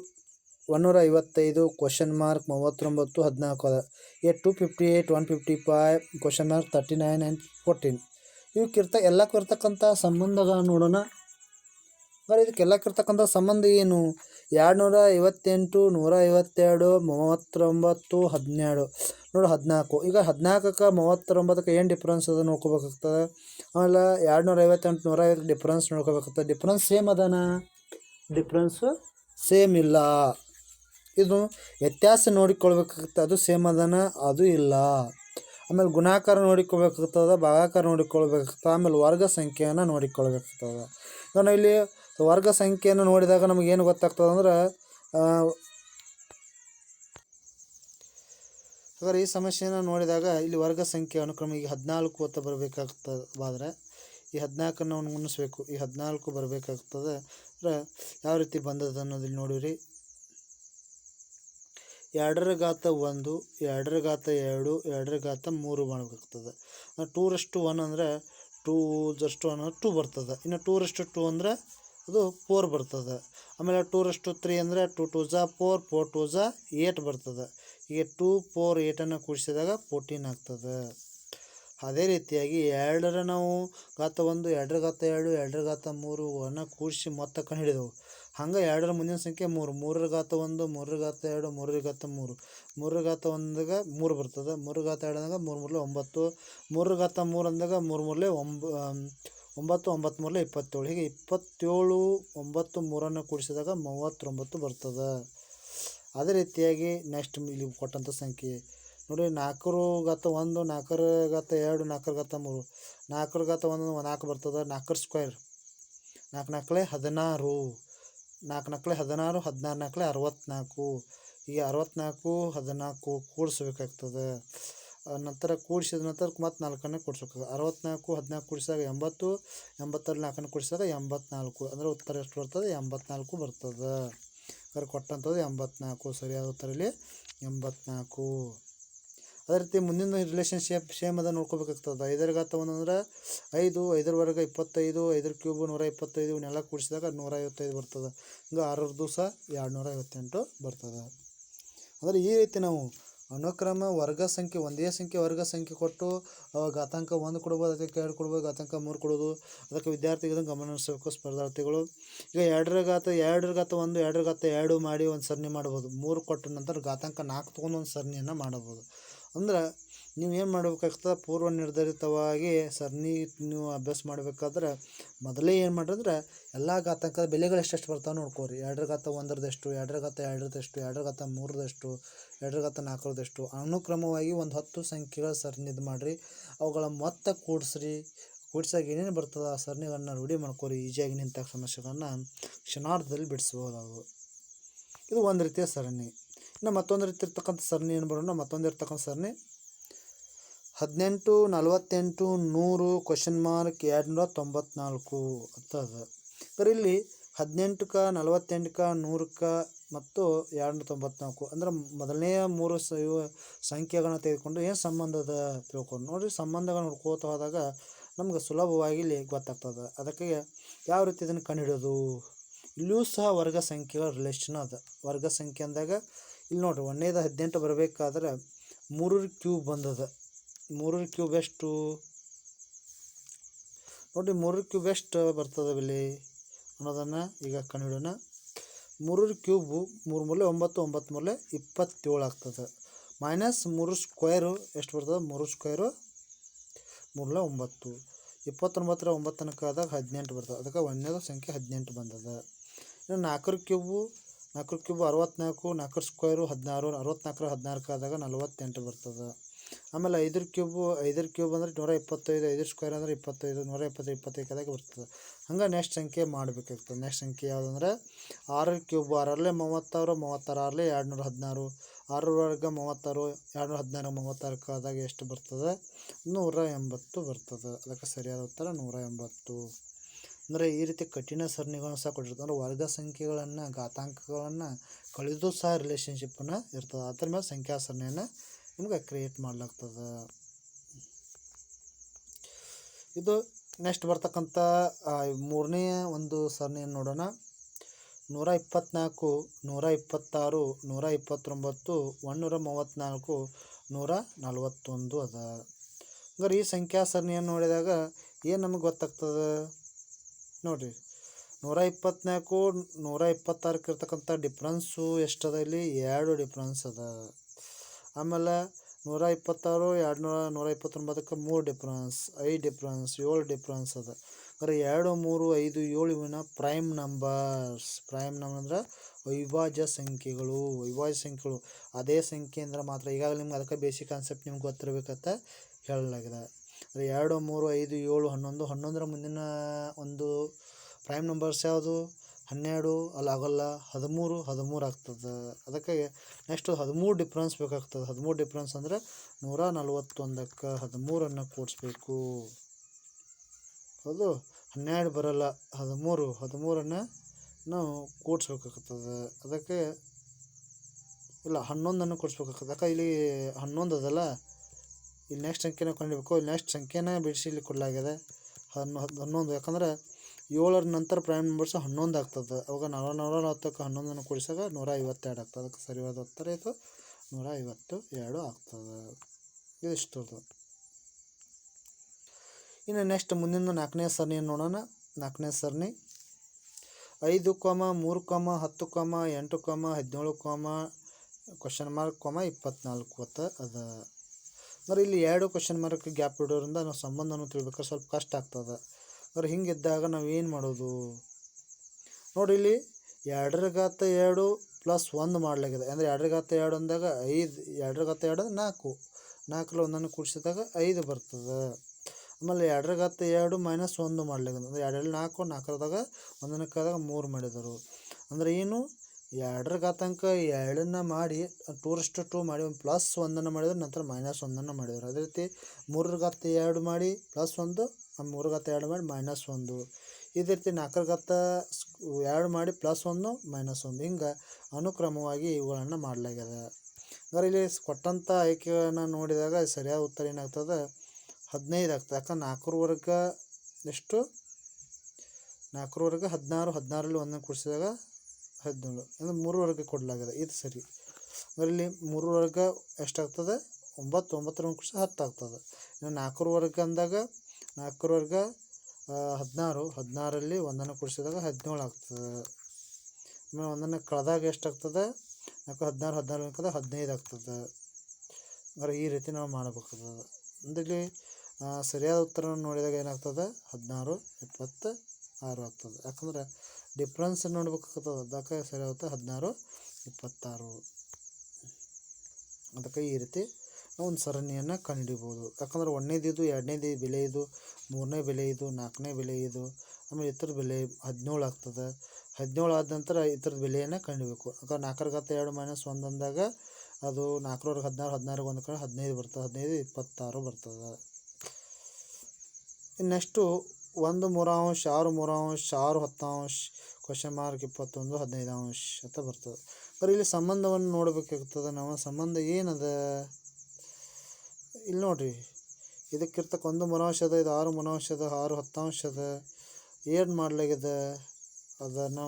155, ಕ್ವಶನ್ ಮಾರ್ಕ್ 39, 14 ಅದ. ಈಗ 258, 155, ಕ್ವಶನ್ ಮಾರ್ಕ್ 39 ಆ್ಯಂಡ್ 14 ಎಲ್ಲಕ್ಕೂ ಇರ್ತಕ್ಕಂಥ ಸಂಬಂಧಗಳನ್ನು ನೋಡೋಣ. ಅಂದರೆ ಇದಕ್ಕೆಲ್ಲಕ್ಕಿರ್ತಕ್ಕಂಥ ಸಂಬಂಧ ಏನು? 258, 152, 39, 12 ನೋಡಿ 14. ಈಗ 14ಕ್ಕೆ 39ಕ್ಕೆ ಏನು ಡಿಫ್ರೆನ್ಸ್ ಅದ ನೋಡ್ಕೋಬೇಕಾಗ್ತದೆ. ಆಮೇಲೆ 258, 150 ಡಿಫ್ರೆನ್ಸ್ ನೋಡ್ಕೋಬೇಕಾಗ್ತದೆ. ಡಿಫ್ರೆನ್ಸ್ ಸೇಮ್ ಅದಾನ? ಡಿಫ್ರೆನ್ಸು ಸೇಮ್ ಇಲ್ಲ. ಇದು ವ್ಯತ್ಯಾಸ ನೋಡಿಕೊಳ್ಬೇಕಾಗ್ತದೆ, ಅದು ಸೇಮ್ ಅದಾನ? ಅದು ಇಲ್ಲ. ಆಮೇಲೆ ಗುಣಾಕಾರ ನೋಡಿಕೊಳ್ಬೇಕಾಗ್ತದೆ, ಭಾಗಾಕಾರ ನೋಡಿಕೊಳ್ಬೇಕಾಗ್ತದೆ, ಆಮೇಲೆ ವರ್ಗ ಸಂಖ್ಯೆಯನ್ನು ನೋಡಿಕೊಳ್ಬೇಕಾಗ್ತದೆ. ಈಗ ನಾವು ಇಲ್ಲಿ ವರ್ಗ ಸಂಖ್ಯೆಯನ್ನು ನೋಡಿದಾಗ ನಮಗೇನು ಗೊತ್ತಾಗ್ತದೆ ಅಂದ್ರೆ, ಹಾಗಾದ್ರೆ ಈ ಸಮಸ್ಯೆಯನ್ನು ನೋಡಿದಾಗ ಇಲ್ಲಿ ವರ್ಗ ಸಂಖ್ಯೆ ಅನುಕ್ರಮ ಈಗ 14 ಅಂತ ಬರಬೇಕಾಗ್ತದಾದ್ರೆ ಈ 14ನ್ನು ನಾವು ಮುನ್ನಿಸ್ಬೇಕು. ಈ 14 ಬರಬೇಕಾಗ್ತದೆ. ಅಂದರೆ ಯಾವ ರೀತಿ ಬಂದದ ಅನ್ನೋದಿಲ್ಲಿ ನೋಡಿರಿ. 2 ಘಾತ 1, 2 ಘಾತ 2, 2 ಘಾತ 3 ಮಾಡಬೇಕಾಗ್ತದೆ. 2:1 ಅಂದರೆ 2:1 ಅಂದರೆ 2 ಬರ್ತದೆ. ಇನ್ನು 2:2 ಅಂದರೆ ಅದು 4 ಬರ್ತದೆ. ಆಮೇಲೆ 2:3 ಅಂದರೆ 2 2s 4, 4 2s 8 ಬರ್ತದೆ. ಈಗ 2, 4, 8 ಕೂಡಿಸಿದಾಗ 14 ಆಗ್ತದೆ. ಅದೇ ರೀತಿಯಾಗಿ 2ರ ನಾವು ಘಾತ 1, 2 ಘಾತ 2, 2 ಘಾತ 3 ಕೂಡಿಸಿ ಮೊತ್ತ ಕಂಡು ಹಿಡಿದೆವು. ಹಂಗೆ 2ರ ಮುಂದಿನ ಸಂಖ್ಯೆ 3, 3 ಘಾತ 1, 3 ಘಾತ 2, 3 ಘಾತ 3, 3 ಘಾತ 1ದಾಗ 3 ಬರ್ತದೆ. 3 ಘಾತ 2 ಅಂದಾಗ 3 3 9, 3 ಘಾತ 3 ಅಂದಾಗ 3 3 9, 9 3 27. ಹೀಗೆ 27, 9 3 ಕೂಡಿಸಿದಾಗ 39 ಬರ್ತದೆ. ಅದೇ ರೀತಿಯಾಗಿ ನೆಕ್ಸ್ಟ್ ಇಲ್ಲಿ ಕೊಟ್ಟಂಥ ಸಂಖ್ಯೆ ನೋಡಿ, 4 ಘಾತ 1, 4 ಘಾತ 2, 4 ಘಾತ 3, 4 ಘಾತ 1 4 ಬರ್ತದೆ. 4 ಸ್ಕ್ವೇರ್ 4 4 16, 4 4 16, 16 4 64. ಈಗ 64, 14 ಕೂಡಿಸ್ಬೇಕಾಗ್ತದೆ. ನಂತರ ಕೂಡಿಸಿದ ನಂತರ ಮತ್ತು 4 ಕೂಡಿಸ್ಬೇಕಾಗ್ತದೆ. 64, 14 ಕೂಡಿಸಿದಾಗ 80, 80ರಲ್ಲಿ 4 ಕೂಡಿಸಿದಾಗ 84. ಅಂದರೆ ಉತ್ತರ ಎಷ್ಟು ಬರ್ತದೆ? 84 ಬರ್ತದೆ. ಅದರ ಕೊಟ್ಟಂಥದ್ದು 84. ಸರಿಯಾದ ಉತ್ತರ ಇಲ್ಲಿ 84. ಅದೇ ರೀತಿ ಮುಂದಿನ ರಿಲೇಷನ್ಶಿಪ್ ಸೇಮ್ ಅದ ನೋಡ್ಕೋಬೇಕಾಗ್ತದೆ. 5ರ ಘಾತ 1 ಅಂದ್ರೆ 5, 5ರ ವರ್ಗ 25, 5ರ ಕ್ಯೂಬ್ 125, ಇವನ್ನೆಲ್ಲ ಕೂಡಿಸಿದಾಗ 155 ಬರ್ತದೆ. ಹಿಂಗೆ 6 ದಿವಸ 258 ಬರ್ತದೆ. ಅಂದರೆ ಈ ರೀತಿ ನಾವು ಅನುಕ್ರಮ ವರ್ಗ ಸಂಖ್ಯೆ ಒಂದೇ ಸಂಖ್ಯೆ ವರ್ಗ ಸಂಖ್ಯೆ ಕೊಟ್ಟು ಘಾತಾಂಕ 1 ಕೊಡ್ಬೋದು, ಅದಕ್ಕೆ 2 ಕೊಡ್ಬೋದು, ಘಾತಾಂಕ 3 ಕೊಡೋದು. ಅದಕ್ಕೆ ವಿದ್ಯಾರ್ಥಿಗಳನ್ನು ಗಮನಿಸಬೇಕು ಸ್ಪರ್ಧಾರ್ಥಿಗಳು. ಈಗ 2ರ ಘಾತ 1, 2ರ ಘಾತ 2 ಮಾಡಿ ಒಂದು ಸರಣಿ ಮಾಡ್ಬೋದು. 3 ಕೊಟ್ಟ ನಂತರ ಘಾತಾಂಕ 4 ತೊಗೊಂಡು ಒಂದು ಸರಣಿಯನ್ನು ಮಾಡಬಹುದು. ಅಂದ್ರೆ ನೀವು ಏನು ಮಾಡಬೇಕಾಗ್ತದೆ, ಪೂರ್ವ ನಿರ್ಧರಿತವಾಗಿ ಸರಣಿ ನೀವು ಅಭ್ಯಾಸ ಮಾಡಬೇಕಾದ್ರೆ ಮೊದಲೇ ಏನು ಮಾಡಿದ್ರೆ ಎಲ್ಲ ಘಾತಾಂಕದ ಬೆಲೆಗಳು ಎಷ್ಟೆಷ್ಟು ಬರ್ತಾವೆ ನೋಡ್ಕೋರಿ. 2 ಘಾತ 1 2 2 2 4 ಅನುಕ್ರಮವಾಗಿ ಒಂದು 10 ಸಂಖ್ಯೆಗಳ ಸರಣಿ ಇದು ಮಾಡಿರಿ. ಅವುಗಳ ಮೊತ್ತ ಕೂಡಿಸಾಗ ಏನೇನು ಬರ್ತದೆ ಆ ಸರಣಿಗಳನ್ನ ರೂಢಿ ಮಾಡ್ಕೋರಿ. ಈಜಿಯಾಗಿ ನಿಂತ ಸಮಸ್ಯೆಗಳನ್ನ ಕ್ಷಣಾರ್ಧದಲ್ಲಿ ಬಿಡಿಸ್ಬೋದು. ಇದು ಒಂದು ರೀತಿಯ ಸರಣಿ. ಇನ್ನು ಮತ್ತೊಂದು ರೀತಿ ಇರ್ತಕ್ಕಂಥ ಸರಣಿ ಏನು ಬರೋಣ, ಮತ್ತೊಂದು ಇರ್ತಕ್ಕಂಥ ಸರಣಿ 18 48 100 $294 ಅಂತದ. ಬರೀ ಇಲ್ಲಿ 18ಕ್ಕೆ 48ಕ್ಕೆ 100ಕ್ಕೆ ಮತ್ತು 294 ಅಂದ್ರೆ ಮೊದಲನೆಯ 3 ಸಂಖ್ಯೆಗಳನ್ನ ತೆಗೆದುಕೊಂಡು ಏನು ಸಂಬಂಧದ ತಿಳ್ಕೊಂಡು ನೋಡಿರಿ. ಸಂಬಂಧಗಳನ್ನ ನೋಡ್ಕೋತ ಹೋದಾಗ ನಮ್ಗೆ ಸುಲಭವಾಗಿ ಇಲ್ಲಿ ಗೊತ್ತಾಗ್ತದೆ. ಅದಕ್ಕೆ ಯಾವ ರೀತಿ ಇದನ್ನು ಕಂಡುಹಿಡೋದು, ಇಲ್ಲಿಯೂ ಸಹ ವರ್ಗ ಸಂಖ್ಯೆಗಳ ರಿಲೇಷನ್ ಅದ. ವರ್ಗ ಸಂಖ್ಯೆ ಅಂದಾಗ ಇಲ್ಲಿ ನೋಡಿರಿ, 1ನೇದು 18 ಬರಬೇಕಾದ್ರೆ 3 ಕ್ಯೂಬ್ ಬಂದದ. 3 ಕ್ಯೂಬ್ ಎಷ್ಟು ನೋಡಿ, 3 ಕ್ಯೂಬ್ ಎಷ್ಟು ಬರ್ತದೆ ಬೆಲೆ ಅನ್ನೋದನ್ನು ಈಗ ಕಂಡುಹಿಡೋಣ. 3 ಕ್ಯೂಬು 3 ಮೂಲೆ 9 9 ಮೂಲೆ 27 ಆಗ್ತದೆ. ಮೈನಸ್ 3 ಸ್ಕ್ವೇರು ಎಷ್ಟು ಬರ್ತದೆ, 3 ಸ್ಕ್ವೇರು 3 9 29 9 ಆದಾಗ 18 ಬರ್ತದೆ. ಅದಕ್ಕೆ 1ನೇದು ಸಂಖ್ಯೆ 18 ಬಂದದ. ಇನ್ನು 4 ಕ್ಯೂಬು 64 4 ಸ್ಕ್ವೇರು 16 64 16 ಆದಾಗ 48 ಬರ್ತದೆ. ಆಮೇಲೆ 5 ಕ್ಯೂಬ್ ಅಂದರೆ 125 5 ಸ್ಕ್ವೇರ್ ಅಂದರೆ 25 125 25 ಆದಾಗ ಬರ್ತದೆ. ಹಂಗೆ ನೆಕ್ಸ್ಟ್ ಸಂಖ್ಯೆ ಮಾಡಬೇಕಾಗ್ತದೆ. ನೆಕ್ಸ್ಟ್ ಸಂಖ್ಯೆ ಯಾವುದಂದ್ರೆ 6 ಕ್ಯೂಬ್ 6 36 36 216 6 ವರ್ಗ 36 216 36 ಆದಾಗ ಎಷ್ಟು ಬರ್ತದೆ, 180 ಬರ್ತದೆ. ಅದಕ್ಕೆ ಸರಿಯಾದ ಉತ್ತರ 180. ಅಂದರೆ ಈ ರೀತಿ ಕಠಿಣ ಸರಣಿಗಳನ್ನು ಸಹ ಕೊಟ್ಟಿರ್ತಾರೆ. ಅಂದರೆ ವರ್ಗ ಸಂಖ್ಯೆಗಳನ್ನು ಘಾತಾಂಕಗಳನ್ನು ಕಳೆದು ಸಹ ರಿಲೇಷನ್ಶಿಪ್ಪನ್ನು ಇರ್ತದೆ. ಅದ್ರ ಮೇಲೆ ಸಂಖ್ಯಾ ಸರಣಿಯನ್ನು ನಿಮ್ಗೆ ಕ್ರಿಯೇಟ್ ಮಾಡ್ಲಾಗ್ತದೆ. ಇದು ನೆಕ್ಸ್ಟ್ ಬರ್ತಕ್ಕಂಥ 3ನೇ ಒಂದು ಸರಣಿಯನ್ನು ನೋಡೋಣ. 124 126 129 134 141 ಅದ. ಹಂಗಾರೆ ಈ ಸಂಖ್ಯಾ ಸರಣಿಯನ್ನು ನೋಡಿದಾಗ ಏನು ನಮಗೆ ಗೊತ್ತಾಗ್ತದೆ ನೋಡಿರಿ. 124 126 ಇರ್ತಕ್ಕಂಥ ಡಿಫ್ರೆನ್ಸು ಎಷ್ಟದ, ಇಲ್ಲಿ 2 ಡಿಫ್ರೆನ್ಸ್ ಅದ. ಆಮೇಲೆ 126 129ಕ್ಕೆ 3 ಡಿಫ್ರೆನ್ಸ್ 5 ಡಿಫ್ರೆನ್ಸ್ 7 ಡಿಫ್ರೆನ್ಸ್ ಅದ. ಅಂದರೆ 2 3 5 7 ಇವನ್ನ ಪ್ರೈಮ್ ನಂಬರ್ಸ್. ಪ್ರೈಮ್ ನಂಬರ್ ಅಂದ್ರೆ ಅವಿಭಾಜ್ಯ ಸಂಖ್ಯೆಗಳು. ಅದೇ ಸಂಖ್ಯೆ ಅಂದ್ರೆ ಮಾತ್ರ. ಈಗಾಗಲೇ ನಿಮ್ಗೆ ಅದಕ್ಕೆ ಬೇಸಿಕ್ ಕಾನ್ಸೆಪ್ಟ್ ನಿಮ್ಗೆ ಗೊತ್ತಿರಬೇಕಂತ ಹೇಳಲಾಗಿದೆ. 2 3 5 7 11 11ರ ಮುಂದಿನ ಒಂದು ಪ್ರೈಮ್ ನಂಬರ್ಸ್ ಯಾವುದು, 12 ಅಲ್ಲಿ ಆಗೋಲ್ಲ, 13 ಆಗ್ತದೆ. ಅದಕ್ಕೆ ನೆಕ್ಸ್ಟ್ 13 ಡಿಫ್ರೆನ್ಸ್ ಬೇಕಾಗ್ತದೆ. 13 ಡಿಫ್ರೆನ್ಸ್ ಅಂದರೆ 141ಕ್ಕೆ 13ಅನ್ನು ಕೂಡಿಸ್ಬೇಕು. ಹೌದು, 12 ಬರೋಲ್ಲ, 13ಅನ್ನು ನಾವು ಕೂಡಿಸ್ಬೇಕಾಗ್ತದೆ. ಅದಕ್ಕೆ ಇಲ್ಲ 11ಅನ್ನು ಕೂಡಿಸ್ಬೇಕಾಗ್ತದೆ. ಯಾಕೆ ಇಲ್ಲಿ 11 ಅದಲ್ಲ, ಇಲ್ಲಿ ನೆಕ್ಸ್ಟ್ ಸಂಖ್ಯೆನ ಕಂಡುಹಿಡಬೇಕು. ಇಲ್ಲಿ ನೆಕ್ಸ್ಟ್ ಸಂಖ್ಯೆನ ಬಿಡಿಸಿ ಇಲ್ಲಿ ಕೊಡಲಾಗಿದೆ 11. ಯಾಕಂದ್ರೆ 7ರ ನಂತರ ಪ್ರೈಮ್ ನಂಬರ್ಸ್ 11 ಆಗ್ತದೆ. ಅವಾಗ 140ಕ್ಕೆ 11ಅನ್ನು ಕೂಡಿಸಾಗ 152 ಆಗ್ತದೆ. ಅದಕ್ಕೆ ಸರಿಯಾದ ಉತ್ತರ ಇದು 152 ಆಗ್ತದೆ. ಇದಿಷ್ಟದು. ಇನ್ನು ನೆಕ್ಸ್ಟ್ ಮುಂದಿನ 4ನೇ ಸರಣಿಯನ್ನು ನೋಡೋಣ. 4ನೇ ಸರಣಿ 5, 3, 10, 8, 17, $24 ಅದ. ಅಂದರೆ ಇಲ್ಲಿ 2 ಕ್ವಶನ್ ಮಾರ್ಕ್ ಗ್ಯಾಪ್ ಇಡೋದ್ರಿಂದ ನಾವು ಸಂಬಂಧವನ್ನು ತಿಳ್ಬೇಕಾದ್ರೆ ಸ್ವಲ್ಪ ಕಷ್ಟ ಆಗ್ತದೆ. ಅಂದ್ರೆ ಹಿಂಗಿದ್ದಾಗ ನಾವು ಏನು ಮಾಡೋದು ನೋಡಿ, ಇಲ್ಲಿ 2 ಪ್ಲಸ್ 1 ಮಾಡಲಾಗಿದೆ. ಅಂದರೆ 2 ಅಂದಾಗ 5, 2 4, 4ರಲ್ಲಿ 1ಅನ್ನು ಕೂಡಿಸಿದಾಗ 5 ಬರ್ತದೆ. ಆಮೇಲೆ 2 ಮೈನಸ್ 1 ಮಾಡಲಾಗಿದೆ. ಅಂದರೆ 2 4 4ರದಾಗ 1ಅನ್ನು ಕಳೆದಾಗ 3 ಮಾಡಿದರು. ಅಂದರೆ ಏನು, 2 ಮಾಡಿ 2:2 ಮಾಡಿ ಒಂದು ಪ್ಲಸ್ 1ಅನ್ನು ಮಾಡಿದ್ರು, ನಂತರ ಮೈನಸ್ 1ಅನ್ನು ಮಾಡಿದರು. ಅದೇ ರೀತಿ 3 ಮಾಡಿ ಪ್ಲಸ್ 1, 3 ಮಾಡಿ ಮೈನಸ್ 1. ಇದೇ ರೀತಿ 4 ಮಾಡಿ ಪ್ಲಸ್ 1 ಮೈನಸ್ 1. ಹಿಂಗೆ ಅನುಕ್ರಮವಾಗಿ ಇವುಗಳನ್ನು ಮಾಡಲಾಗಿದೆ. ಅಂದರೆ ಇಲ್ಲಿ ಕೊಟ್ಟಂಥ ಆಯ್ಕೆಗಳನ್ನು ನೋಡಿದಾಗ ಸರಿಯಾದ ಉತ್ತರ ಏನಾಗ್ತದೆ, 15 ಆಗ್ತದೆ. ಯಾಕಂದ್ರೆ 4 ವರ್ಗ ಎಷ್ಟು, 4 ವರ್ಗ 16, 16ರಲ್ಲಿ 1ಅನ್ನು ಕೂಡಿಸಿದಾಗ 17. ಅಂದರೆ 3 ವರ್ಗ ಕೊಡಲಾಗಿದೆ, ಇದು ಸರಿ. ಅಂದರೆ ಇಲ್ಲಿ 3 ವರ್ಗ ಎಷ್ಟಾಗ್ತದೆ, 9, 9ರಲ್ಲಿ ಕೂಡಿಸಿ 10 ಆಗ್ತದೆ. ಇನ್ನು 4 ವರ್ಗ ಅಂದಾಗ 4 ವರ್ಗ 16, 16ರಲ್ಲಿ 1ಅನ್ನು ಕೂಡಿಸಿದಾಗ 17 ಆಗ್ತದೆ. ಆಮೇಲೆ 1ಅನ್ನು ಕಳೆದಾಗ ಎಷ್ಟಾಗ್ತದೆ, 4 16 16 15 ಆಗ್ತದೆ. ಅಂದರೆ ಈ ರೀತಿ ನಾವು ಮಾಡಬೇಕಾಗ್ತದೆ. ಅಂದರೆ ಇಲ್ಲಿ ಸರಿಯಾದ ಉತ್ತರವನ್ನು ನೋಡಿದಾಗ ಏನಾಗ್ತದೆ 16 26 ಆಗ್ತದೆ. ಯಾಕಂದ್ರೆ ಡಿಫ್ರೆನ್ಸ್ ನೋಡ್ಬೇಕಾಗ್ತದೆ. ಅದಕ್ಕೆ ಸರಿಯಾದ ಉತ್ತರ 16 26. ಅದಕ್ಕೆ ಈ ರೀತಿ ನಾವು ಒಂದು ಸರಣಿಯನ್ನು ಕಂಡುಹಿಡಿಬೋದು. ಯಾಕಂದ್ರೆ 1ನೇದು ಇದು, 2ನೇದು ಬೆಲೆ ಇದು, 3ನೇ ಬೆಲೆ ಇದು, 4ನೇ ಬೆಲೆ ಇದು, ಆಮೇಲೆ ಇತರ ಬೆಲೆ 17 ಆಗ್ತದೆ. 17 ಆದ ನಂತರ ಇತರದ ಬೆಲೆಯನ್ನು ಕಂಡುಹಿಡಬೇಕು. ಯಾಕಂದ್ರೆ 4 × 2 - 1 ಅಂದಾಗ ಅದು 4 × 16, 16 1 ಕಡೆ 15 ಬರ್ತದೆ, 15 26 ಬರ್ತದೆ. ನೆಕ್ಸ್ಟು 1 3/6, 6 3/6, 6 10/, ಕ್ವಶನ್ ಮಾರ್ಕ್ 21 15 ಅಂತ ಬರ್ತದೆ. ಬರೀ ಇಲ್ಲಿ ಸಂಬಂಧವನ್ನು ನೋಡಬೇಕಾಗ್ತದೆ ನಾವು. ಸಂಬಂಧ ಏನದ ಇಲ್ಲಿ ನೋಡ್ರಿ, ಇದಕ್ಕಿರ್ತಕ್ಕ 1 3/, ಇದು 6 3/, 6 10 ಏನು ಮಾಡಲಾಗಿದೆ ಅದನ್ನು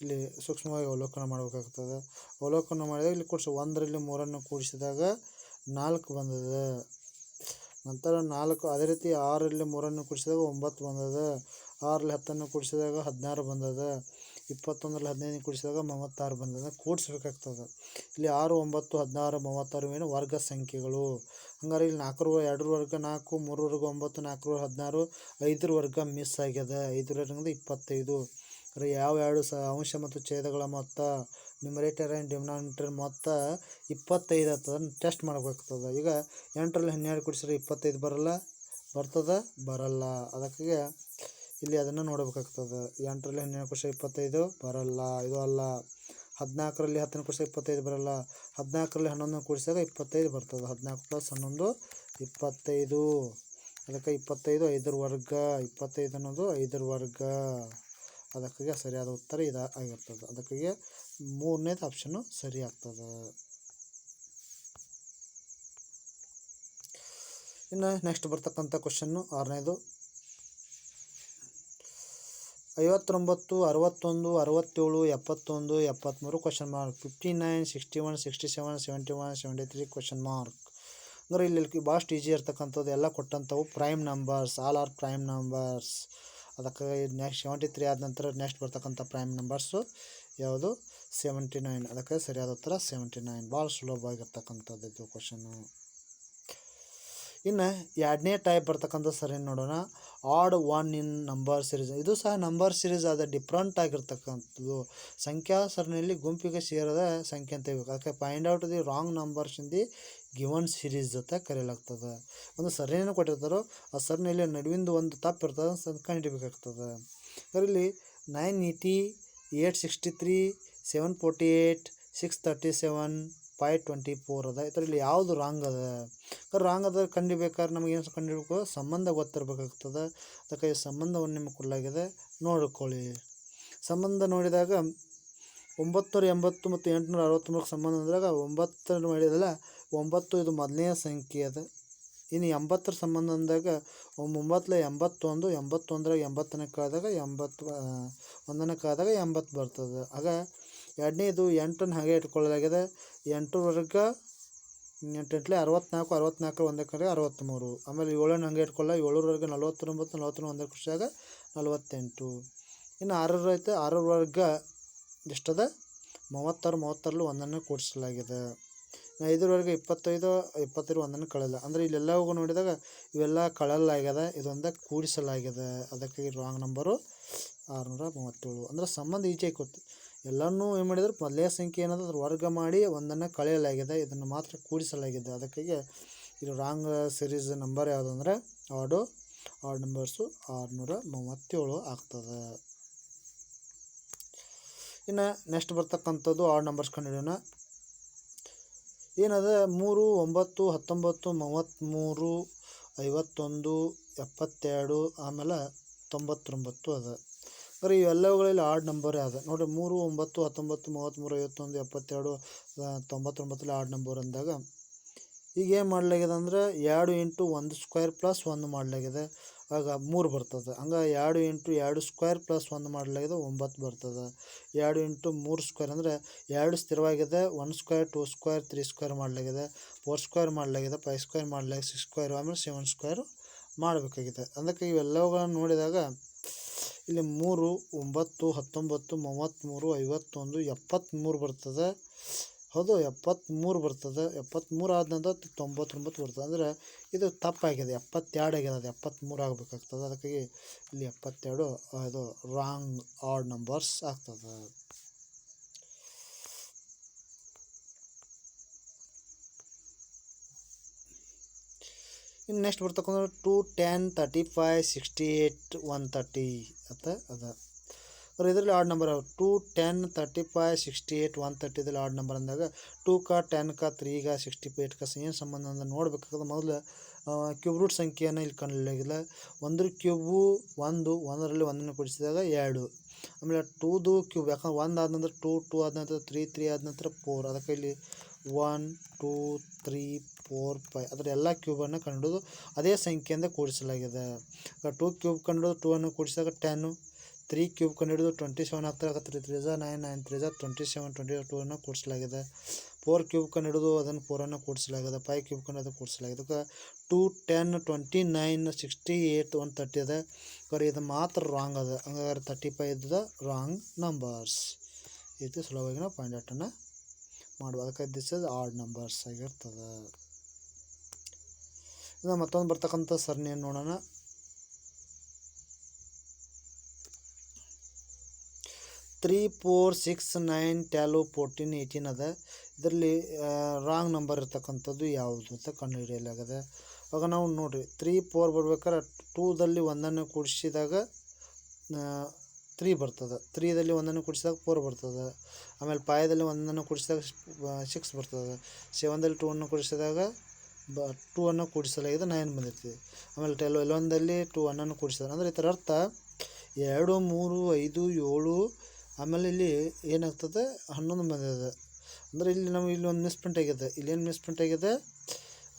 ಇಲ್ಲಿ ಸೂಕ್ಷ್ಮವಾಗಿ ಅವಲೋಕನ ಮಾಡಬೇಕಾಗ್ತದೆ. ಅವಲೋಕನ ಮಾಡಿದಾಗ ಇಲ್ಲಿ ಕೂಡಿಸಿ 1ರಲ್ಲಿ 3 ಕೂಡಿಸಿದಾಗ 4 ಬಂದದ. ನಂತರ 4 ಅದೇ ರೀತಿ 6ರಲ್ಲಿ 3 ಕೂಡಿಸಿದಾಗ 9 ಬಂದದ. 6ರಲ್ಲಿ 10 ಕೂಡಿಸಿದಾಗ 16 ಬಂದದ. 21ರಲ್ಲಿ 15 ಕೂಡಿಸಿದಾಗ 36 ಬಂದದ. ಕೂಡಿಸ್ಬೇಕಾಗ್ತದೆ. ಇಲ್ಲಿ 6 9 16 36 ಏನು ವರ್ಗ ಸಂಖ್ಯೆಗಳು. ಹಂಗಾರೆ ಇಲ್ಲಿ 4 2 ವರ್ಗ 4, 3 ವರ್ಗ 9, 4 16, 5 ವರ್ಗ ಮಿಸ್ ಆಗ್ಯದ. 5 ವರ್ಗ 25. ಅಂದರೆ ಯಾವ ಎರಡು ಅಂಶ ಮತ್ತು ಛೇದಗಳ ಮೊತ್ತ ನ್ಯೂಮರೇಟರ್ ಆ್ಯಂಡ್ ಡಿನಾಮಿನೇಟರ್ ಮೊತ್ತ 25 ಆಗ್ತದೆ. ಟೆಸ್ಟ್ ಮಾಡಬೇಕಾಗ್ತದೆ. ಈಗ 8ರಲ್ಲಿ 12 ಕೂಡಿಸಿದ್ರೆ 25 ಬರಲ್ಲ, ಬರ್ತದೆ ಬರಲ್ಲ. ಅದಕ್ಕೆ ಇಲ್ಲಿ ಅದನ್ನು ನೋಡಬೇಕಾಗ್ತದೆ. 8ರಲ್ಲಿ 12 ಕೂಡಿಸಿದ್ರೆ 25 ಬರಲ್ಲ, ಇದು ಅಲ್ಲ. 14ರಲ್ಲಿ 10 ಕೂಡಿಸಿದ್ರೆ 25 ಬರಲ್ಲ. 14ರಲ್ಲಿ 11 ಕೂಡಿಸಿದಾಗ 25 ಬರ್ತದೆ. 14 + 11 25. ಅದಕ್ಕೆ 25 5ರ ವರ್ಗ. 25 ಅನ್ನೋದು 5ರ ವರ್ಗ. ಅದಕ್ಕೆ ಸರಿಯಾದ ಉತ್ತರ ಇದು ಆಗಿರ್ತದೆ. ಅದಕ್ಕೆ 3ನೇದು ಆಪ್ಷನ್ನು ಸರಿ ಆಗ್ತದೆ. ಇನ್ನು ನೆಕ್ಸ್ಟ್ ಬರ್ತಕ್ಕಂಥ ಕ್ವಶನ್ನು 6ನೇದು 59 61 67 71 73 ಕ್ವಶನ್ ಮಾರ್ಕ್. 59 61 67 71 73 question mark. ಅಂದರೆ ಇಲ್ಲಿ ಭಾಳಷ್ಟು ಈಜಿ ಇರ್ತಕ್ಕಂಥದ್ದು ಎಲ್ಲ ಕೊಟ್ಟಂಥವು prime numbers, all are prime numbers. ಅದಕ್ಕೆ ನೆಕ್ಸ್ಟ್ 73 ಆದ ನಂತರ ನೆಕ್ಸ್ಟ್ ಬರ್ತಕ್ಕಂಥ ಪ್ರೈಮ್ ನಂಬರ್ಸು ಯಾವುದು 79. ಅದಕ್ಕೆ ಸರಿಯಾದ ಉತ್ತರ 79. ಭಾಳ ಸುಲಭವಾಗಿರ್ತಕ್ಕಂಥದ್ದು ಇದು ಕ್ವಶನ್ನು. ಇನ್ನು 2ನೇ ಟೈಪ್ ಬರ್ತಕ್ಕಂಥ ಸರಿ ನೋಡೋಣ. Odd one in number series. ಇದು ಸಹ ನಂಬರ್ ಸೀರೀಸ್ ಆದ ಡಿಫ್ರೆಂಟ್ ಆಗಿರ್ತಕ್ಕಂಥದ್ದು. ಸಂಖ್ಯಾ ಸರಣಿಯಲ್ಲಿ ಗುಂಪಿಗೆ ಸೇರದ ಸಂಖ್ಯೆ ಅಂತ ಹೇಳ್ಬೇಕು. ಅದಕ್ಕೆ find out the wrong numbers in the given series ಅಂತ ಕರೆಯಲಾಗ್ತದೆ. ಒಂದು ಸರಣಿಯನ್ನು ಕೊಟ್ಟಿರ್ತಾರೋ ಆ ಸರಣಿಯಲ್ಲಿ ನಡುವಿಂದು ಒಂದು ತಪ್ಪು ಇರ್ತದೆ, ಅದನ್ನು ಕಂಡುಹಿಡಿಬೇಕಾಗ್ತದೆ. ಅದರಲ್ಲಿ 980 863 748 637 524 ಅದ. ಇದರಲ್ಲಿ ಯಾವುದು ರಾಂಗ್ ಅದ? ರಾಂಗ್ ಅದ ಕಂಡುಹಿಡಿಬೇಕಾದ್ರೆ ನಮಗೇನು ಕಂಡುಹಿಡಬೇಕು? ಸಂಬಂಧ ಗೊತ್ತಿರಬೇಕಾಗ್ತದೆ. ಅದಕ್ಕೆ ಈ ಸಂಬಂಧವನ್ನು ನಿಮಗೆ ಕೊಡಲಾಗಿದೆ, ನೋಡಿಕೊಳ್ಳಿ. ಸಂಬಂಧ ನೋಡಿದಾಗ 980 ಮತ್ತು 863 ಸಂಬಂಧ ಅಂದಾಗ 9 ಮಾಡಿದಲ್ಲ 9 ಇದು ಮೊದಲನೇ ಸಂಖ್ಯೆ ಅದ. ಇನ್ನು 80ರ ಸಂಬಂಧ ಅಂದಾಗ 9ಲೆ 81, 81ರಾಗ 80ನೇ ಕಳೆದಾಗ 81ನೇ ಕಳೆದಾಗ 80 ಬರ್ತದೆ. ಆಗ 2ನೇದು 8ನ್ನು ಹಾಗೆ ಇಟ್ಕೊಳ್ಳಲಾಗಿದೆ. 8 ವರ್ಗ 8 8ಲೆ 64, 64 1 ಕಡೆ 63. ಆಮೇಲೆ 7ನ್ನು ಹಂಗೆ ಇಟ್ಕೊಳ್ಳ. 7 ವರ್ಗ 49, 49 1 ಖುಷಿಯಾಗ 48. ಇನ್ನು 6 ಐತೆ. 6 ವರ್ಗ ಎಷ್ಟದ 36, 36ರಲ್ಲಿ 1ನ್ನು ಕೂಡಿಸಲಾಗಿದೆ. 5 ವರ್ಗ 25, 25 1ನ್ನು ಕಳೆಯಲ್ಲ. ಅಂದರೆ ಇಲ್ಲೆಲ್ಲವೂ ನೋಡಿದಾಗ ಇವೆಲ್ಲ ಕಳೆಯಲಾಗ್ಯದ, ಇದೊಂದು ಕೂಡಿಸಲಾಗಿದೆ. ಅದಕ್ಕೆ ರಾಂಗ್ ನಂಬರು 637. ಅಂದರೆ ಸಂಬಂಧ ಈಚೆ ಕೊತ್ತು. ಎಲ್ಲನೂ ಏನು ಮಾಡಿದ್ರೆ ಮೊದಲೇ ಸಂಖ್ಯೆ ಏನದ ಅದ್ರ ವರ್ಗ ಮಾಡಿ 1ನ್ನು ಕಳೆಯಲಾಗಿದೆ, ಇದನ್ನು ಮಾತ್ರ ಕೂಡಿಸಲಾಗಿದೆ. ಅದಕ್ಕಾಗಿ ಇದು ರಾಂಗ್ ಸೀರೀಸ್ ನಂಬರ್ ಯಾವುದು ಅಂದರೆ ಆಡ್ ನಂಬರ್ಸು 637 ಆಗ್ತದೆ. ಇನ್ನು ನೆಕ್ಸ್ಟ್ ಬರ್ತಕ್ಕಂಥದ್ದು ಆಡ್ ನಂಬರ್ಸ್ ಕಂಡುಹಿಡಿಯೋಣ. ಏನದ 3 9 19 33 51 72 ಆಮೇಲೆ 99 ಅದ. ಅಂದರೆ ಇವೆಲ್ಲವುಗಳಲ್ಲಿ ಆಡ್ ನಂಬರ್ ಯಾವುದು ನೋಡಿರಿ. 3 9 19 33 51 72 99ರಲ್ಲಿ ಆಡ್ ನಂಬರ್ ಅಂದಾಗ ಈಗ ಏನು ಮಾಡಲಾಗಿದೆ ಅಂದರೆ 2 × 1 ಸ್ಕ್ವೇರ್ ಪ್ಲಸ್ 1 ಮಾಡಲಾಗಿದೆ, ಆಗ 3 ಬರ್ತದೆ. ಹಂಗೆ 2 × 2 ಸ್ಕ್ವೇರ್ ಪ್ಲಸ್ 1 ಮಾಡಲಾಗಿದೆ, 9 ಬರ್ತದೆ. 2 × 3 ಸ್ಕ್ವೇರ್ ಅಂದರೆ 2 ಸ್ಥಿರವಾಗಿದೆ, 1 ಸ್ಕ್ವೇರ್ 2 ಸ್ಕ್ವೇರ್ 3 ಸ್ಕ್ವೇರ್ ಮಾಡಲಾಗಿದೆ, 4 ಸ್ಕ್ವೇರ್ ಮಾಡಲಾಗಿದೆ, 5 ಸ್ಕ್ವೇರ್ ಮಾಡಲಾಗಿದೆ, 6 ಸ್ಕ್ವೇರ್ ಆಮೇಲೆ 7 ಸ್ಕ್ವೇರು ಮಾಡಬೇಕಾಗಿದೆ. ಅದಕ್ಕೆ ಇವೆಲ್ಲವುಗಳನ್ನು ನೋಡಿದಾಗ ಇಲ್ಲಿ 3 9 19 33 51 73 ಬರ್ತದೆ. ಹೌದು 73 ಬರ್ತದೆ. 73 ಆದ ನಂತರ 99 ಬರ್ತದೆ. ಅಂದರೆ ಇದು ತಪ್ಪಾಗಿದೆ. 72 ಆಗಿದೆ, ಅದು 73 ಆಗಬೇಕಾಗ್ತದೆ. ಅದಕ್ಕಾಗಿ ಇಲ್ಲಿ 72 ಅದು ರಾಂಗ್ ಆಡ್ ನಂಬರ್ಸ್ ಆಗ್ತದೆ. ಇನ್ನು ನೆಕ್ಸ್ಟ್ ಬರ್ತಕ್ಕಂಥ 2, 10, 35, 68, 130 ಅಂತ ಅದ. ಇದರಲ್ಲಿ ಆಡ್ ನಂಬರ್ 2, 10, 35, 68, 130 ಇದರಲ್ಲಿ ಆಡ್ ನಂಬರ್ ಅಂದಾಗ 2ಕ 10ಕ 3ಗ 68ಕ ಏನು ಸಂಬಂಧ ಅಂತ ನೋಡ್ಬೇಕಾದ್ರೆ ಮೊದಲು ಕ್ಯೂಬ್ ರೂಟ್ ಸಂಖ್ಯೆಯನ್ನು ಇಲ್ಲಿ ಕಂಡುಹಿಡಿಯಲಾಗಿಲ್ಲ. 1ರ ಕ್ಯೂಬು 1, 1ರಲ್ಲಿ 1ನ್ನು ಕೂಡಿಸಿದಾಗ 2. ಆಮೇಲೆ 2ದು ಕ್ಯೂಬ್, ಯಾಕಂದ್ರೆ 1 ಆದ ನಂತರ 2, 2 ಆದ ನಂತರ 3, 3 ಆದ ನಂತರ 4. ಅದಕ್ಕೆ ಇಲ್ಲಿ 1, 2, 3, 4, 5 ಅದರ ಎಲ್ಲ ಕ್ಯೂಬನ್ನು ಕಂಡುಹಿಡಿದು ಅದೇ ಸಂಖ್ಯೆಯಿಂದ ಕೂಡಿಸಲಾಗಿದೆ. 2 ಕ್ಯೂಬ್ ಕಂಡುಹಿಡಿದು 2 ಅನ್ನು ಕೂಡಿಸಿದಾಗ 10, 3 ಕ್ಯೂಬ್ ಕಂಡುಹಿಡಿದು 27 ಆಗ್ತಾರೆ. 3 3 9, 9 3 27, 22 ಅನ್ನು ಕೂಡಿಸಲಾಗಿದೆ. 4 ಕ್ಯೂಬ್ ಕಂಡುಹಿಡಿದು ಅದನ್ನು 4 ಅನ್ನು ಕೂಡಿಸಲಾಗಿದೆ. 5 ಕ್ಯೂಬ್ ಕಂಡು ಕೂಡಿಸಲಾಗಿದೆ. ಅದಕ್ಕೆ 2, 10, 29, 68, 130 ಅದ. ಇದು ಮಾತ್ರ ರಾಂಗ್ ಅದ. ಹಂಗಾದ್ರೆ 35 ಇದ್ದದ ರಾಂಗ್ ನಂಬರ್ಸ್. ಈ ರೀತಿ ಸುಲಭವಾಗಿ ನಾವು ಪಾಯಿಂಟ್ ಔಟನ್ನು ಮಾಡುವ. ಅದಕ್ಕೆ ದಿಸ್ ಇಸ್ ಆಡ್ ನಂಬರ್ಸ್ ಆಗಿರ್ತದೆ. ಇದು ಮತ್ತೊಂದು ಬರ್ತಕ್ಕಂಥ ಸರಣಿಯನ್ನು ನೋಡೋಣ. 3, 4, 6, 9, 12, 14, 18 ಅದ. ಇದರಲ್ಲಿ ರಾಂಗ್ ನಂಬರ್ ಇರ್ತಕ್ಕಂಥದ್ದು ಯಾವುದು ಅಂತ ಕಂಡುಹಿಡಿಯಲಾಗಿದೆ. ಆಗ ನಾವು ನೋಡಿರಿ 3, 4 ಬರ್ಬೇಕಾದ್ರೆ 2ದಲ್ಲಿ 1ನ್ನು ಕೂಡಿಸಿದಾಗ 3 ಬರ್ತದೆ. 3ದಲ್ಲಿ 1ನ್ನು ಕೂಡಿಸಿದಾಗ 4 ಬರ್ತದೆ. ಆಮೇಲೆ 5ದಲ್ಲಿ 1ನ್ನು ಕೂಡಿಸಿದಾಗ 6 ಬರ್ತದೆ. 7ದಲ್ಲಿ 2ನ್ನು ಕೂಡಿಸಿದಾಗ 2ಅನ್ನು ಕೂಡಿಸಲಾಗಿದೆ 9 ಬಂದಿರ್ತದೆ. ಆಮೇಲೆ 11ದಲ್ಲಿ 1ನ್ನು ಕೂಡಿಸಿದಾಗ ಅಂದರೆ ಇದರ ಅರ್ಥ 2, 3, 5, 7 ಆಮೇಲೆ ಇಲ್ಲಿ ಏನಾಗ್ತದೆ 11 ಬಂದಿದೆ. ಅಂದರೆ ಇಲ್ಲಿ ನಾವು ಇಲ್ಲಿ ಒಂದು ಮಿಸ್ಪ್ರಿಂಟ್ ಆಗಿದೆ. ಇಲ್ಲೇನು ಮಿಸ್ಪ್ರಿಂಟ್ ಆಗಿದೆ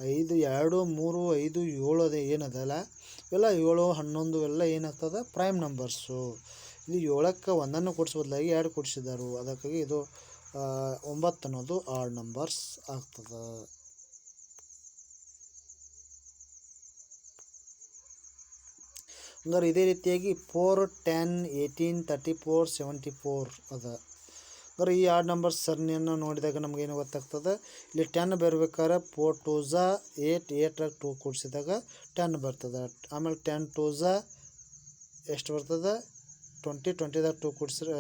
5, 2, 3, 5, 7 ಅದೇ ಏನದಲ್ಲ ಇವೆಲ್ಲ 7, 11 ಎಲ್ಲ ಏನಾಗ್ತದೆ ಪ್ರೈಮ್ ನಂಬರ್ಸು. ಇಲ್ಲಿ 7ಕ್ಕೆ 1ನ್ನು ಕೂಡಿಸೋ ಬದಲಾಗಿ 2 ಕೂಡಿಸಿದ್ದಾರೆ. ಅದಕ್ಕಾಗಿ ಇದು 9 ಅನ್ನೋದು ಆಡ್ ನಂಬರ್ಸ್ ಆಗ್ತದೆ. ಹಂಗಾರೆ ಇದೇ ರೀತಿಯಾಗಿ 4, 10, 18, 34, 74 ಅದ. ಹಂಗಾರೆ ಈ ಆಡ್ ನಂಬರ್ಸ್ ಸರಣಿಯನ್ನು ನೋಡಿದಾಗ ನಮಗೇನು ಗೊತ್ತಾಗ್ತದೆ, ಇಲ್ಲಿ 10 ಬರಬೇಕಾದ್ರೆ 4 2s 8, 8ರಾಗ 2 ಕೂಡಿಸಿದಾಗ 10 ಬರ್ತದೆ. ಆಮೇಲೆ 10 2s ಎಷ್ಟು ಬರ್ತದೆ 20, 20ದಾಗ 2 ಕೂಡಿಸಿದ್ರೆ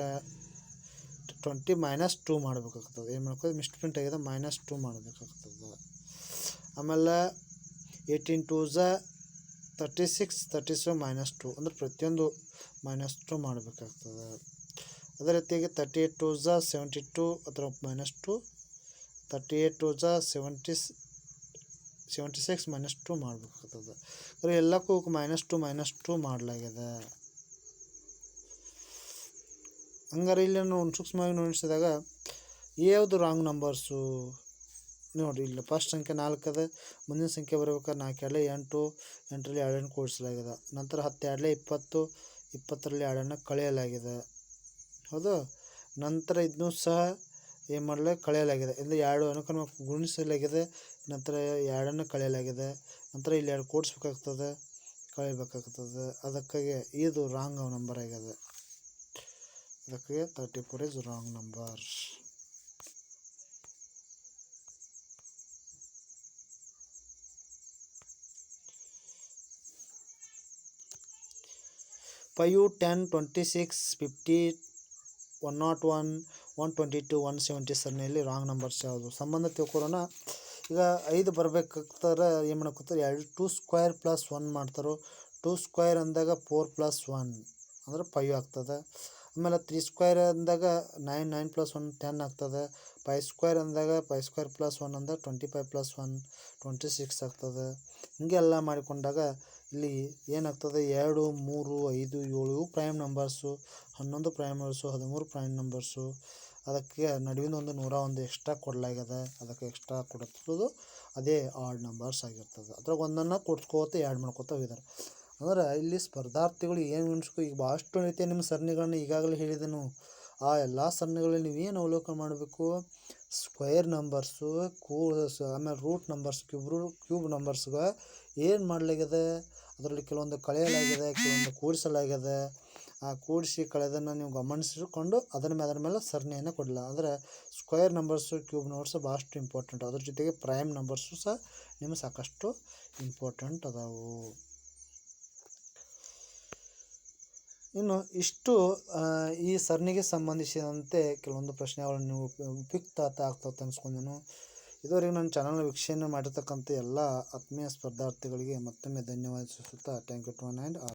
20 -2 ಮಾಡಬೇಕಾಗ್ತದೆ. ಏನು ಮಾಡ್ಕೋದು ಮಿಸ್ಪ್ರಿಂಟ್ ಆಗಿದೆ -2 ಮಾಡಬೇಕಾಗ್ತದೆ. ಆಮೇಲೆ 18 2s 36, 37 -2 ಅಂದರೆ ಪ್ರತಿಯೊಂದು -2 ಮಾಡಬೇಕಾಗ್ತದೆ. ಅದೇ ರೀತಿಯಾಗಿ 38 2s 72 ಅದರ -2, 38 2s 76 -2 ಮಾಡಬೇಕಾಗ್ತದೆ. ಅಂದರೆ ಎಲ್ಲಕ್ಕೂ -2 ಮಾಡಲಾಗಿದೆ. ಹಂಗಾರೆ ಇಲ್ಲಿ ನಾವು ಸೂಕ್ಷ್ಮವಾಗಿ ನೋಡಿಸಿದಾಗ ಯಾವುದು ರಾಂಗ್ ನಂಬರ್ಸು ನೋಡಿರಿ. ಇಲ್ಲಿ ಫಸ್ಟ್ ಸಂಖ್ಯೆ 4 ಅದ. ಮುಂದಿನ ಸಂಖ್ಯೆ ಬರಬೇಕಾದ್ರೆ 4 2 8, 8ರಲ್ಲಿ 2 ಕೂಡಿಸಲಾಗಿದೆ. ನಂತರ 10 2 20, 20ರಲ್ಲಿ 2 ಕಳೆಯಲಾಗಿದೆ. ಹೌದು. ನಂತರ ಇದನ್ನು ಸಹ ಏನು ಮಾಡಲಾಗ ಕಳೆಯಲಾಗಿದೆ. ಇಲ್ಲಿ 2 ಅನುಕ್ರಮ ಗುಣಿಸಲಾಗಿದೆ. ನಂತರ 2 ಕಳೆಯಲಾಗಿದೆ. ನಂತರ ಇಲ್ಲಿ 2 ಕೂಡಿಸ್ಬೇಕಾಗ್ತದೆ, ಕಳೆಯಬೇಕಾಗ್ತದೆ. ಅದಕ್ಕಾಗಿ ಇದು ರಾಂಗ್ ನಂಬರ್ ಆಗಿದೆ. ಅದಕ್ಕಾಗಿ 34 ಇಸ್ ರಾಂಗ್ ನಂಬರ್. ಫೈವ್ 10 26 50 101 122 170 ಸರಣಿಯಲ್ಲಿ ರಾಂಗ್ ನಂಬರ್ಸ್ ಯಾವುದು ಸಂಬಂಧ ತಿಳ್ಕೊಳ್ಳೋಣ. ಈಗ 5 ಬರಬೇಕಾಗ್ತಾರೆ ಏನು ಮಾಡಕ್ಕೋತಾರೆ 2 ಸ್ಕ್ವೇರ್ ಪ್ಲಸ್ 1 ಮಾಡ್ತಾರೆ. 2 ಸ್ಕ್ವೇರ್ ಅಂದಾಗ 4 + 1 ಅಂದರೆ 5 ಆಗ್ತದೆ. ಆಮೇಲೆ 3 ಸ್ಕ್ವೇರ್ ಅಂದಾಗ 9 9 + 1 10 ಆಗ್ತದೆ. 5 ಸ್ಕ್ವೇರ್ ಅಂದಾಗ 5 ಸ್ಕ್ವೇರ್ + 1 ಅಂದಾಗ 25 + 1 26 ಆಗ್ತದೆ. ಹೀಗೆಲ್ಲ ಮಾಡಿಕೊಂಡಾಗ ಇಲ್ಲಿ ಏನಾಗ್ತದೆ 2 3 5 7 prime numbers, 11 prime numbers, 13 prime numbers. ಅದಕ್ಕೆ ನಡುವಿನ ಒಂದು 101 ಎಕ್ಸ್ಟ್ರಾ ಕೊಡಲಾಗಿದೆ. ಅದಕ್ಕೆ ಎಕ್ಸ್ಟ್ರಾ ಕೊಡುತ್ತದೆ ಅದೇ ಆಡ್ ನಂಬರ್ಸ್ ಆಗಿರ್ತದೆ. ಅದ್ರಾಗ ಒಂದನ್ನು ಕೊಡ್ಸ್ಕೋತ ಆ್ಯಡ್ ಮಾಡ್ಕೋತ ಹೋಗಿದ್ದಾರೆ. ಅಂದ್ರೆ ಇಲ್ಲಿ ಸ್ಪರ್ಧಾರ್ಥಿಗಳು ಏನು ನೆನೆಸ್ಕೊ ಈಗ ಭಾಳಷ್ಟು ರೀತಿಯ ನಿಮ್ಮ ಸರಣಿಗಳನ್ನ ಈಗಾಗಲೇ ಹೇಳಿದೆನು. ಆ ಎಲ್ಲ ಸರಣಿಗಳಲ್ಲಿ ನೀವೇನು ಅವಲೋಕನ ಮಾಡಬೇಕು, ಸ್ಕ್ವೇರ್ ನಂಬರ್ಸು ಆಮೇಲೆ ರೂಟ್ ನಂಬರ್ಸ್ ಕ್ಯೂಬ್ ನಂಬರ್ಸ್ಗೆ ಏನು ಮಾಡಲಾಗಿದೆ, ಅದರಲ್ಲಿ ಕೆಲವೊಂದು ಕಳೆಯಲಾಗಿದೆ, ಕೆಲವೊಂದು ಕೂಡಿಸಲಾಗಿದೆ. ಆ ಕೂಡಿಸಿ ಕಳೆದನ್ನು ನೀವು ಗಮನಿಸಿಕೊಂಡು ಅದರ ಮೇಲೆ ಸರಣಿಯನ್ನು ಕೊಡಲಿಲ್ಲ. ಅಂದರೆ ಸ್ಕ್ವೇರ್ ನಂಬರ್ಸು ಕ್ಯೂಬ್ ನಂಬರ್ಸು ಭಾಳಷ್ಟು ಇಂಪಾರ್ಟೆಂಟ್. ಅದ್ರ ಜೊತೆಗೆ ಪ್ರೈಮ್ ನಂಬರ್ಸು ಸಹ ನಿಮಗೆ ಸಾಕಷ್ಟು ಇಂಪಾರ್ಟೆಂಟ್ ಅದಾವು. ಇನ್ನು ಇಷ್ಟು ಈ ಸರಣಿಗೆ ಸಂಬಂಧಿಸಿದಂತೆ ಕೆಲವೊಂದು ಪ್ರಶ್ನೆಗಳನ್ನು ನೀವು ಉಪಯುಕ್ತ ಆಗ್ತಾವೆ ಅನ್ಸ್ಕೊಂಡೇನು. ಇದುವರೆಗೆ ನನ್ನ ಚಾನಲ್ನ ವೀಕ್ಷಣೆ ಮಾಡಿರ್ತಕ್ಕಂಥ ಎಲ್ಲ ಆತ್ಮೀಯ ಸ್ಪರ್ಧಾರ್ಥಿಗಳಿಗೆ ಮತ್ತೊಮ್ಮೆ ಧನ್ಯವಾದ ಸಲ್ಲಿಸುತ್ತಾ ಥ್ಯಾಂಕ್ ಯು ಟು ಆಲ್.